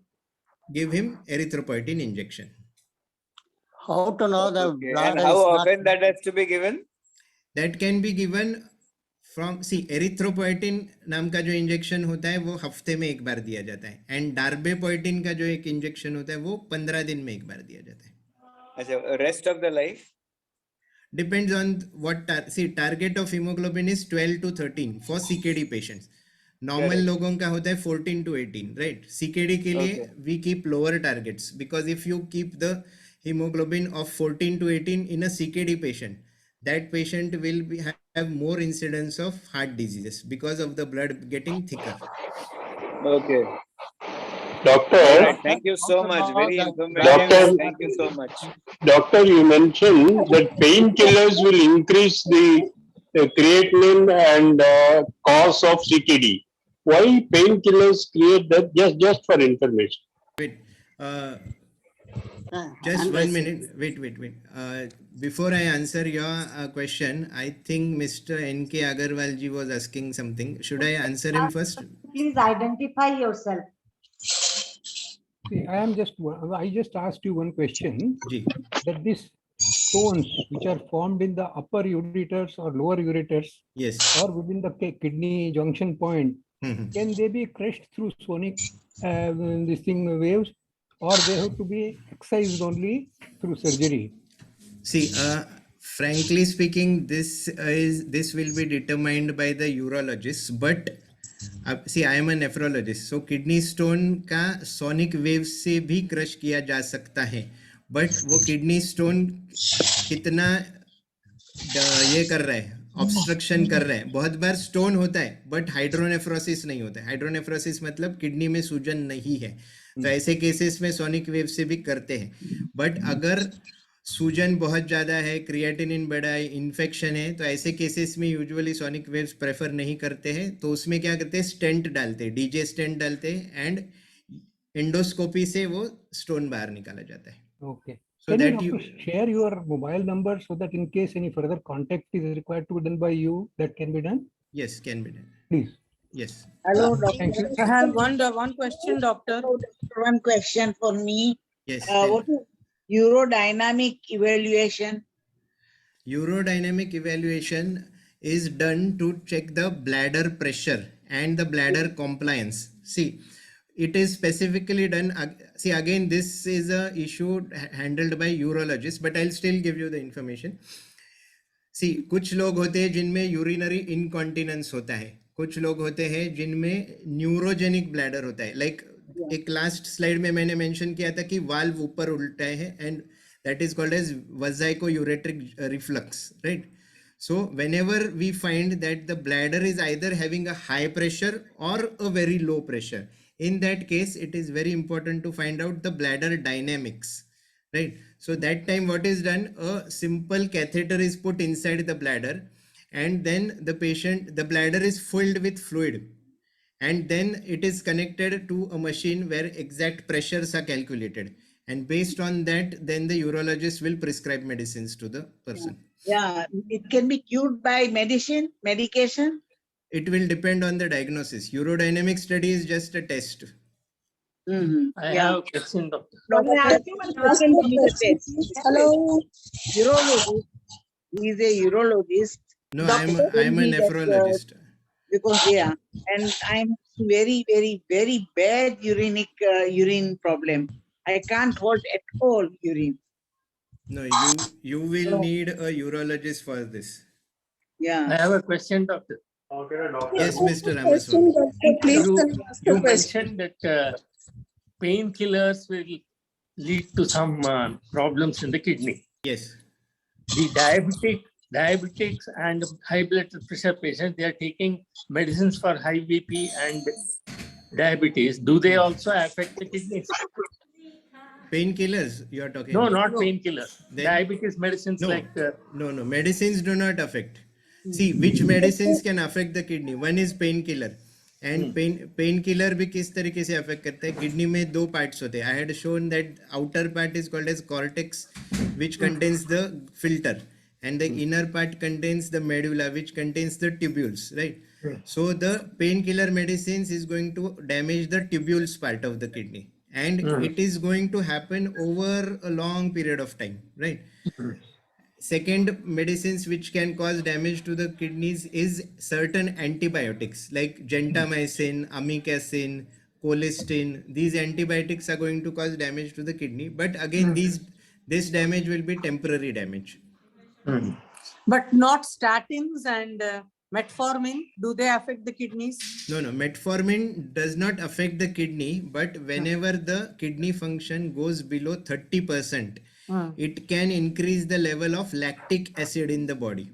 give him erythropoietin injection.
How to know the blood
And
is
how
not-
often that has to be given?
That can be given from erythropoietin नाम का जो injection होता है वो हफ्ते में एक बार दिया जाता है, एंड डार्बेपोइटिन का जो एक इंजेक्शन होता है वो 15 दिन में एक बार दिया जाता है।
अच्छा, rest of the life
depends on what target of haemoglobin is 12 to 13 for CKD patients. Normal लोगों का होता है 14 to 18, राइट? सीकेडी के लिए we keep lower targets, because if you keep the hemoglobin of 14 to 18 in a CKD patient, that patient will have more incidence of heart diseases because of the blood getting thicker.
Okay.
Doctor,
Right, thank you so much. Very informative.
Doctor,
Thank you so much.
Doctor, you mentioned that painkillers will increase the creatinine and cause of CKD. Why painkillers create that? Just for information.
Wait, just 1 minute. Wait. Before I answer your question, I think Mr. NK Agarwal ji was asking something. Should I answer him first?
Please identify yourself.
See, I just asked you one question.
Ji.
That these stones which are formed in the upper ureters or lower ureters,
yes,
or within the kidney junction point, can they be crushed through sonic waves, or they have to be excised only through surgery?
See, frankly speaking, this will be determined by the urologist, but see, I am a nephrologist, so kidney stone का sonic waves से भी crush किया जा सकता है, but वो kidney stone कितना ये कर रहा है, ऑब्स्ट्रक्शन कर रहा है। बहुत बार स्टोन होता है बट हाइड्रोनेफ्रोसिस नहीं होता है। हाइड्रोनेफ्रोसिस मतलब किडनी में सूजन नहीं है, तो ऐसे केसेस में सोनिक वेव से भी करते हैं। बट अगर सूजन बहुत ज़्यादा है, क्रिएटिनिन बढ़ा है, इन्फेक्शन है, तो ऐसे केसेस में यूजुअली सोनिक वेव्स प्रेफर नहीं करते हैं। तो उसमें क्या करते हैं, स्टेंट डालते हैं, डीजे स्टेंट डालते हैं, एंड एंडोस्कोपी से वो स्टोन बाहर निकाला जाता है।
Okay.
So
Can
that
you share your mobile number so that in case any further contact is required to be done by you, that can be done?
Yes, can be done.
Please.
Yes.
Hello,
Thank
doctor.
you.
I have one question, doctor.
One question for me.
Yes.
What is urodynamic evaluation?
Urodynamic evaluation is done to check the bladder pressure and the bladder compliance. See, it is specifically done. See, again, this is a issue handled by urologists, but I'll still give you the information. सी कुछ लोग होते हैं जिनमें urinary incontinence होता है, कुछ लोग होते हैं जिनमें न्यूरोजेनिक ब्लैडर होता है. लाइक एक लास्ट स्लाइड में मैंने मेंशन किया था कि वाल्व ऊपर उल्टा है and that is called as vesicoureteric reflux, right? So whenever we find that the bladder is either having a high pressure or a very low pressure, in that case it is very important to find out the bladder dynamics, right? So that time what is done, a simple catheter is put inside the bladder and then the bladder is filled with fluid, and then it is connected to a machine where exact pressures are calculated, and based on that then the urologist will prescribe medicines to the person.
Yeah, it can be cured by medication.
It will depend on the diagnosis. Urodynamic study is just a test.
I have a question, doctor.
Hello. Urologist. He is a urologist.
No, I'm a nephrologist.
Because and I'm very, very, very bad urine problem. I can't hold at all urine.
No, you will need a urologist for this.
Yeah.
I have a question, doctor.
Yes, Mr. Ramaswamy.
You mentioned that painkillers will lead to some problems in the kidney.
Yes.
The diabetics and high blood pressure patients, they are taking medicines for high BP and diabetes. Do they also affect the kidneys?
Painkillers you are talking
No,
about?
not painkillers. Diabetes medicines
No,
like...
no, medicines do not affect. See, which medicines can affect the kidney? One is painkiller. And painkiller भी किस तरीके से affect करता है? Kidney में दो parts होते हैं. I had shown that outer part is called as cortex, which contains the filter, and the inner part contains the medulla, which contains the tubules, right? So the painkiller medicines is going to damage the tubules part of the kidney. And it is going to happen over a long period of time, right? Second, medicines which can cause damage to the kidneys is certain antibiotics like gentamicin, amikacin, colistin. These antibiotics are going to cause damage to the kidney, but again this damage will be temporary damage.
But not statins and metformin, do they affect the kidneys?
No, metformin does not affect the kidney, but whenever the kidney function goes below 30%, it can increase the level of lactic acid in the body.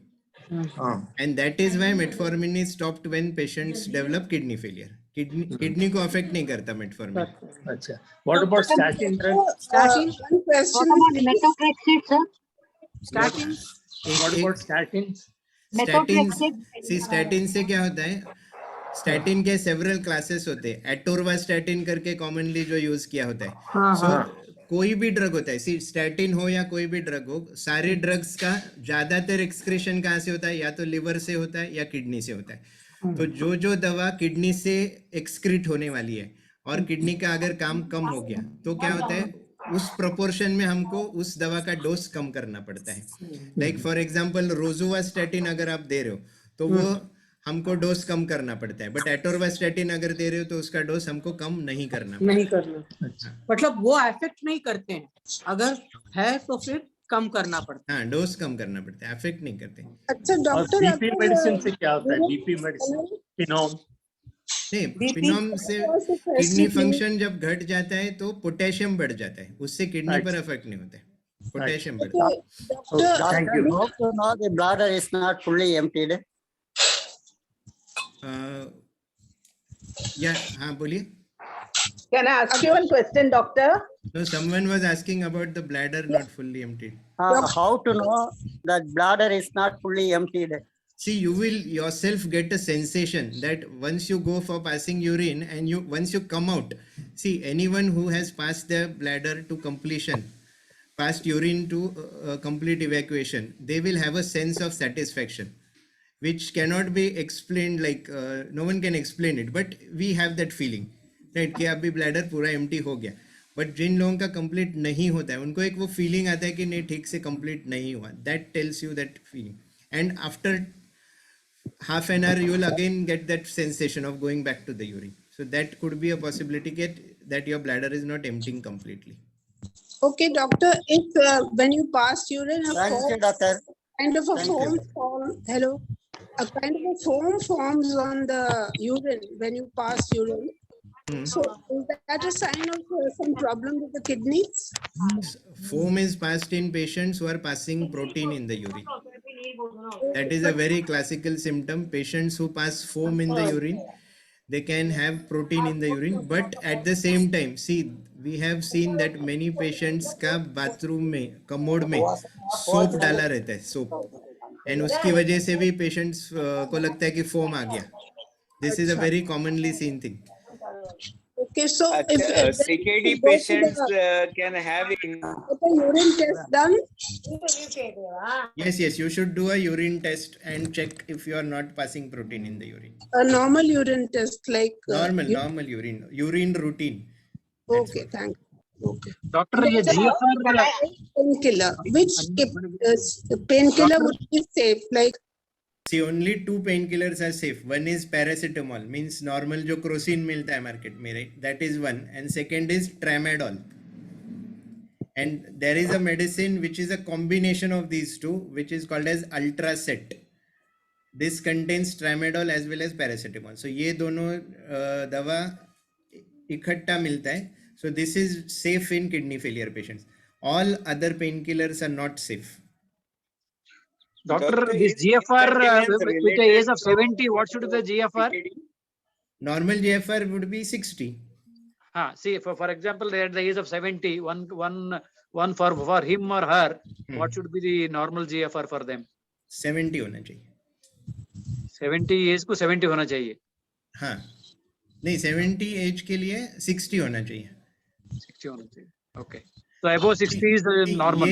And that is why metformin is stopped when patients develop kidney failure. Kidney को affect नहीं करता metformin.
Achha. What about statin drugs?
Statin? What about methotrexate, sir?
Statins? What about statins?
Statin से क्या होता है, statin के several classes होते हैं. एटोरवास्टैटिन करके कॉमनली जो यूज किया होता है. सो कोई भी ड्रग होता है, सी स्टैटिन हो या कोई भी ड्रग हो, सारे ड्रग्स का ज्यादातर एक्सक्रीशन कहाँ से होता है? या तो लिवर से होता है या किडनी से होता है. तो जो दवा किडनी से एक्सक्रीट होने वाली है और किडनी का अगर काम कम हो गया तो क्या होता है, उस प्रोपोर्शन में हमको उस दवा का डोज कम करना पड़ता है. लाइक फॉर एग्जांपल रोजुवास्टैटिन अगर आप दे रहे हो तो वो हमको डोज कम करना पड़ता है, बट एटोरवास्टैटिन अगर दे रहे हो तो उसका डोज हमको कम नहीं करना
मतलब वो अफेक्ट नहीं करते हैं, अगर है तो फिर कम करना पड़ता है.
हाँ, डोज कम करना पड़ता है, अफेक्ट नहीं करते.
अच्छा डॉक्टर, बीपी मेडिसिन से क्या होता है? बीपी मेडिसिन फिनोम
नहीं, फिनोम से किडनी फंक्शन जब घट जाता है तो पोटेशियम बढ़ जाता है, उससे किडनी पर इफेक्ट नहीं होता है, पोटेशियम बढ़ता है.
Thank you. Now the bladder is not fully emptied.
Yeah, हाँ बोलिए.
Can I ask you one question, doctor?
No, someone was asking about the bladder not fully emptied.
How to know that bladder is not fully emptied?
See, you will yourself get a sensation that once you go for passing urine and once you come out, see, anyone who has passed their bladder to completion, passed urine to complete evacuation, they will have a sense of satisfaction, which cannot be explained, like no one can explain it, but we have that feeling, right? कि अभी bladder पूरा empty हो गया. But जिन लोगों का complete नहीं होता है, उनको एक वो feeling आता है कि नहीं ठीक से complete नहीं हुआ. That tells you that feeling. And after half an hour, you will again get that sensation of going back to the urine. So that could be a possibility that your bladder is not emptying completely.
Okay, doctor, if when you pass urine, a
Thank you,
foam,
doctor.
kind of a
Thank
foam
you.
form, hello, a kind of a foam forms on the urine when you pass urine. So is that a sign of some problem with the kidneys?
Foam is passed in patients who are passing protein in the urine. That is a very classical symptom. Patients who pass foam in the urine, they can have protein in the urine, but at the same time, see, we have seen that many patients का bathroom में, commode में soap डाला रहता है, soap, and उसकी वजह से भी patients को लगता है कि foam आ गया. This is a very commonly seen thing.
Okay, so if
CKD patients can have
a urine test done,
Yes, you should do a urine test and check if you are not passing protein in the urine.
a normal urine test like
Normal urine routine.
Okay, thank you. Okay.
Doctor, ये GFR
painkiller. Which painkiller would be safe? Like
See, only two painkillers are safe. One is paracetamol, means normal जो crocin मिलता है market में, right? That is one. And second is tramadol. And there is a medicine which is a combination of these two, which is called as Ultracet. This contains tramadol as well as paracetamol. So ये दोनों दवा इकट्ठा मिलता है. So this is safe in kidney failure patients. All other painkillers are not safe.
Doctor, this GFR with the age of 70, what should be the GFR?
Normal GFR would be 60.
See, for example, they are at the age of 70, one for him or her, what should be the normal GFR for them?
70 होना चाहिए.
70 as को 70 होना चाहिए.
हाँ, नहीं 70 as के लिए 60 होना चाहिए.
60 होना चाहिए. Okay. So above 60 is normal.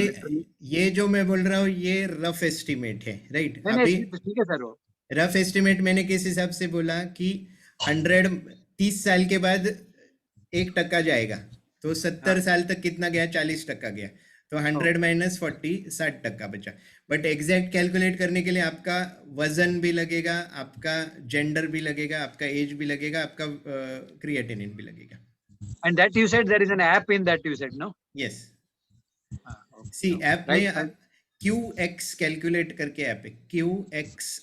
ये जो मैं बोल रहा हूँ ये रफ एस्टिमेट है, राइट? अभी
ठीक है सर. वो
रफ एस्टिमेट मैंने किस हिसाब से बोला कि 30 साल के बाद 1% जाएगा, तो 70 साल तक कितना गया? 40% गया. तो 100 माइनस 40, 60% बचा. बट एग्जैक्ट कैलकुलेट करने के लिए आपका वजन भी लगेगा, आपका जेंडर भी लगेगा, आपका एज भी लगेगा, आपका क्रिएटिनिन भी लगेगा.
And that you said there is an app in that you said, no?
Yes. See, app में QX कैलकुलेट करके ऐप है. QX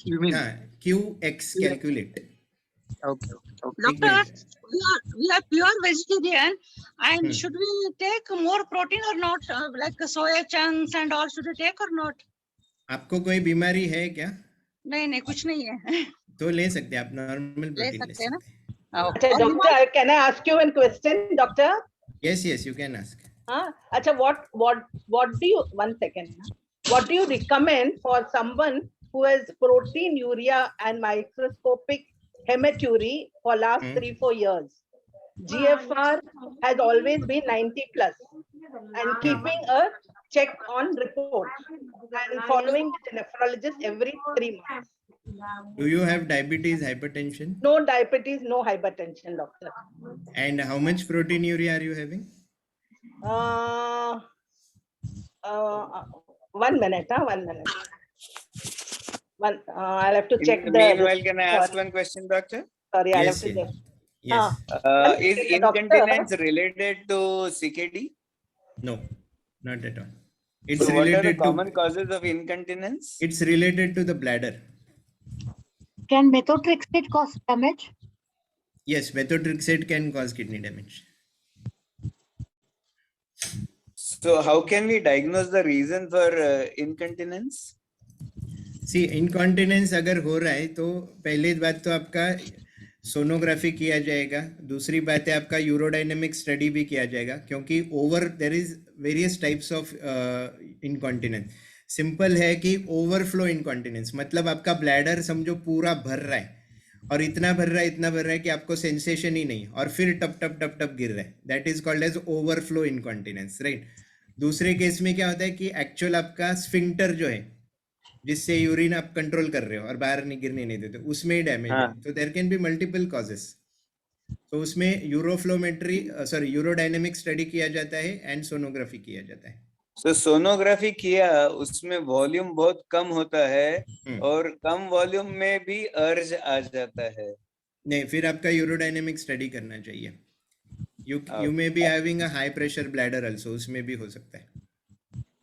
you mean?
हाँ, QX calculate.
Okay.
Doctor, we are pure vegetarian, and should we take more protein or not? Like soya chunks and all, should we take or not?
आपको कोई बीमारी है क्या?
नहीं, कुछ नहीं है.
तो ले सकते हैं आप, नॉर्मल प्रोटीन ले सकते हैं.
Okay, doctor, can I ask you one question, doctor?
Yes, you can ask.
Acha, what do you, one second. What do you recommend for someone who has proteinuria and microscopic hematuria for last 3-4 years? GFR has always been 90 plus, and keeping a check on report and following with a nephrologist every 3 months.
Do you have diabetes, hypertension?
No diabetes, no hypertension, doctor.
And how much proteinuria are you having?
1 minute, 1 minute. I'll have to check the.
Meanwhile, can I ask one question, doctor?
Sorry, I'll have to check.
Is incontinence related to CKD?
No, not at all. It's
So what are the
related
common
to
causes of incontinence?
it's related to the bladder.
can methotrexate cause damage?
Yes, methotrexate can cause kidney damage.
So how can we diagnose the reason for incontinence?
See, incontinence अगर हो रहा है तो पहली बात तो आपका sonography किया जाएगा. दूसरी बात है आपका यूरोडायनेमिक स्टडी भी किया जाएगा, क्योंकि there is various types of incontinence. Simple है कि ओवरफ्लो इनकॉन्टिनेंस मतलब आपका ब्लैडर समझो पूरा भर रहा है, और इतना भर रहा है कि आपको सेंसेशन ही नहीं, और फिर टप टप गिर रहा है. That is called as overflow incontinence, right? दूसरे केस में क्या होता है कि एक्चुअल आपका स्फिंक्टर जो है जिससे यूरिन आप कंट्रोल कर रहे हो और बाहर नहीं गिरने नहीं देते, उसमें डैमेज है. तो there can be multiple causes. तो उसमें यूरोडायनेमिक स्टडी किया जाता है एंड सोनोग्राफी किया जाता है.
तो सोनोग्राफी किया, उसमें वॉल्यूम बहुत कम होता है और कम वॉल्यूम में भी अर्ज आ जाता है.
नहीं, फिर आपका यूरोडायनेमिक स्टडी करना चाहिए. You may be having a high pressure bladder also, उसमें भी हो सकता है.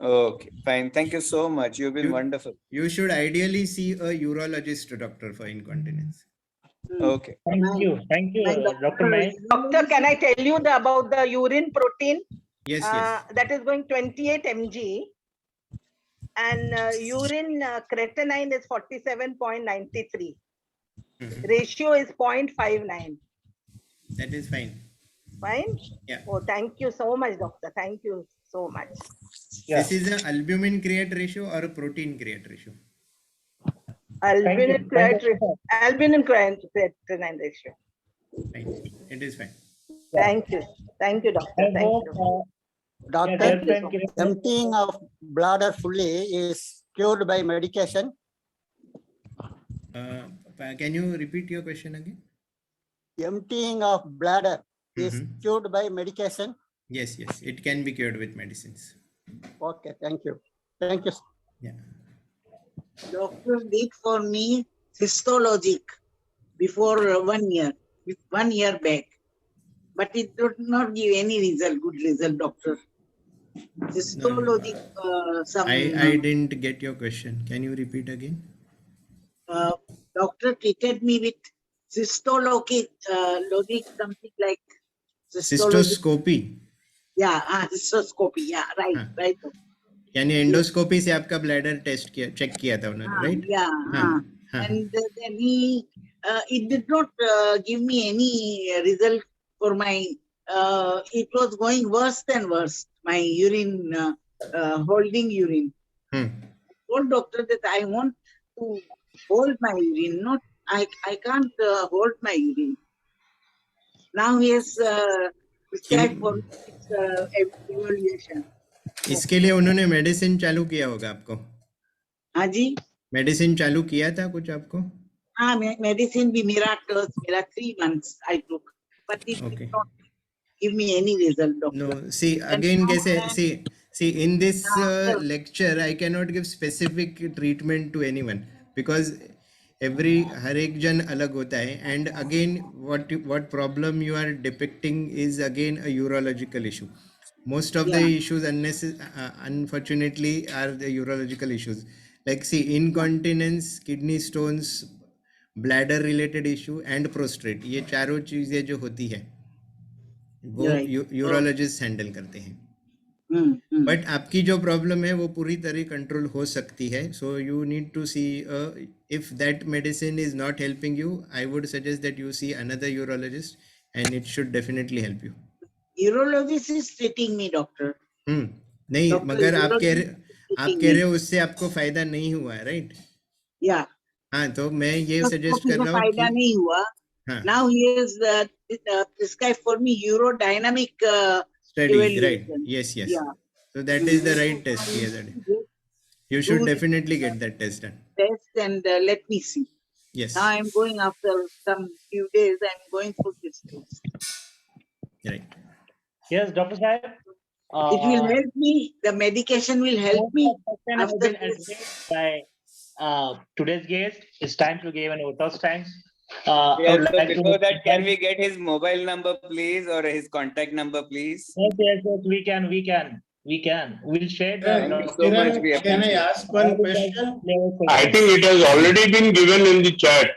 Okay, fine. Thank you so much. You've been wonderful.
You should ideally see a urologist doctor for incontinence.
Okay.
Thank you, Dr. Mahesh.
Doctor, can I tell you about the urine protein?
Yes, yes.
That is going 28 mg. And urine creatinine is 47.93. Ratio is 0.59.
That is fine.
Fine?
Yeah.
Oh, thank you so much, doctor. Thank you so much.
This is an albumin create ratio or a protein create ratio?
Albumin creatinine ratio.
Fine. It is fine.
Thank you. Thank you, doctor.
I
Thank
hope,
you.
Doctor, emptying of bladder fully is cured by medication.
Can you repeat your question again?
Emptying of bladder is cured by medication.
Yes, yes. It can be cured with medicines.
Okay, thank you. Thank you.
Yeah.
Doctor did for me histologic before 1 year, 1 year back. But it did not give any result, good result, doctor. Histologic,
I didn't get your question. Can you repeat again?
Doctor treated me with cystologic, logic, something like
Cystoscopy.
Yeah, cystoscopy. Yeah, right.
यानी endoscopy से आपका bladder test किया, check किया था उन्होंने, right?
Yeah. And then it did not give me any result for my, it was going worse than worse, my urine, holding urine. I told doctor that I want to hold my urine, not, I can't hold my urine. Now he has prescribed for evaluation.
इसके लिए उन्होंने medicine चालू किया होगा आपको?
हाँ जी.
Medicine चालू किया था कुछ आपको?
हाँ, मेडिसिन भी मेरा 3 months I took, but it did not give me any result, doctor.
No, see again, कैसे see in this lecture I cannot give specific treatment to anyone because हर एक जन अलग होता है, and again what problem you are depicting is again a urological issue. Most of the issues unfortunately are the urological issues, like see incontinence, kidney stones, bladder related issue and prostate. ये चारों चीजें जो होती है वो urologist handle करते हैं. But आपकी जो प्रॉब्लम है वो पूरी तरह कंट्रोल हो सकती है. So you need to see if that medicine is not helping you, I would suggest that you see another urologist and it should definitely help you.
Urologist is treating me, doctor.
नहीं, मगर आप कह रहे हो उससे आपको फायदा नहीं हुआ है, राइट?
या
हाँ, तो मैं ये सजेस्ट कर रहा हूँ
फायदा नहीं हुआ. Now he is prescribed for me urodynamic
study, right? Yes. Yeah. So that is the right test. You should definitely get that test done.
Test and let me see.
Yes.
Now I'm going after some few days. I'm going for this test.
Right.
Yes, Dr. Sahib.
It will help me. The medication will help me. After
by today's guest, it's time to give an vote of thanks.
Yes, so before that, can we get his mobile number, please, or his contact number, please?
Yes, we can. We'll share that.
Thank you so much. We
Can I
appreciate
ask one question? I think it has already been given in the chat.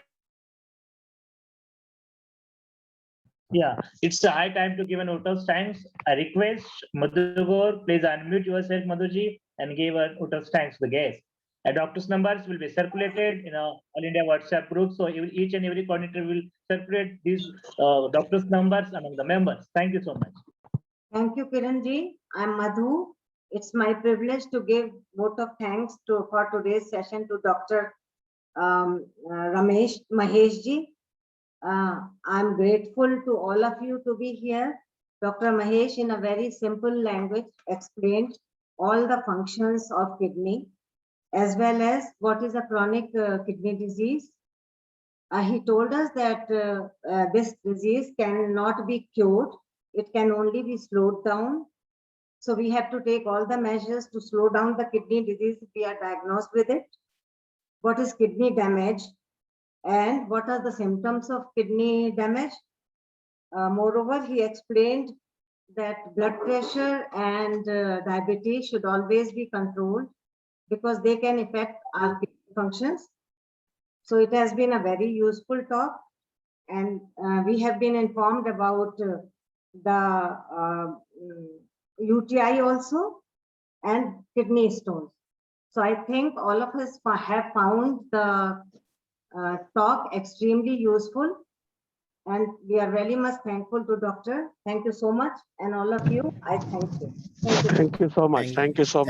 Yeah, it's a high time to give an vote of thanks. I request Madhugor, please unmute yourself, Madhuji, and give a vote of thanks to the guest. A doctor's numbers will be circulated in a All India WhatsApp group. So each and every coordinator will circulate these doctor's numbers among the members. Thank you so much.
Thank you, Kiranji. I'm Madhu. It's my privilege to give vote of thanks for today's session to Dr. Maheshji. I'm grateful to all of you to be here. Dr. Mahesh, in a very simple language, explained all the functions of kidney, as well as what is a chronic kidney disease. He told us that this disease cannot be cured. It can only be slowed down. So we have to take all the measures to slow down the kidney disease if we are diagnosed with it. What is kidney damage? and what are the symptoms of kidney damage. Moreover, he explained that blood pressure and diabetes should always be controlled because they can affect our kidney functions. So it has been a very useful talk, and we have been informed about the UTI also and kidney stones. So I think all of us have found the talk extremely useful, and we are very much thankful to Doctor. Thank you so much, and all of you, I thank you. Thank you.
Thank you so much. Thank you so much.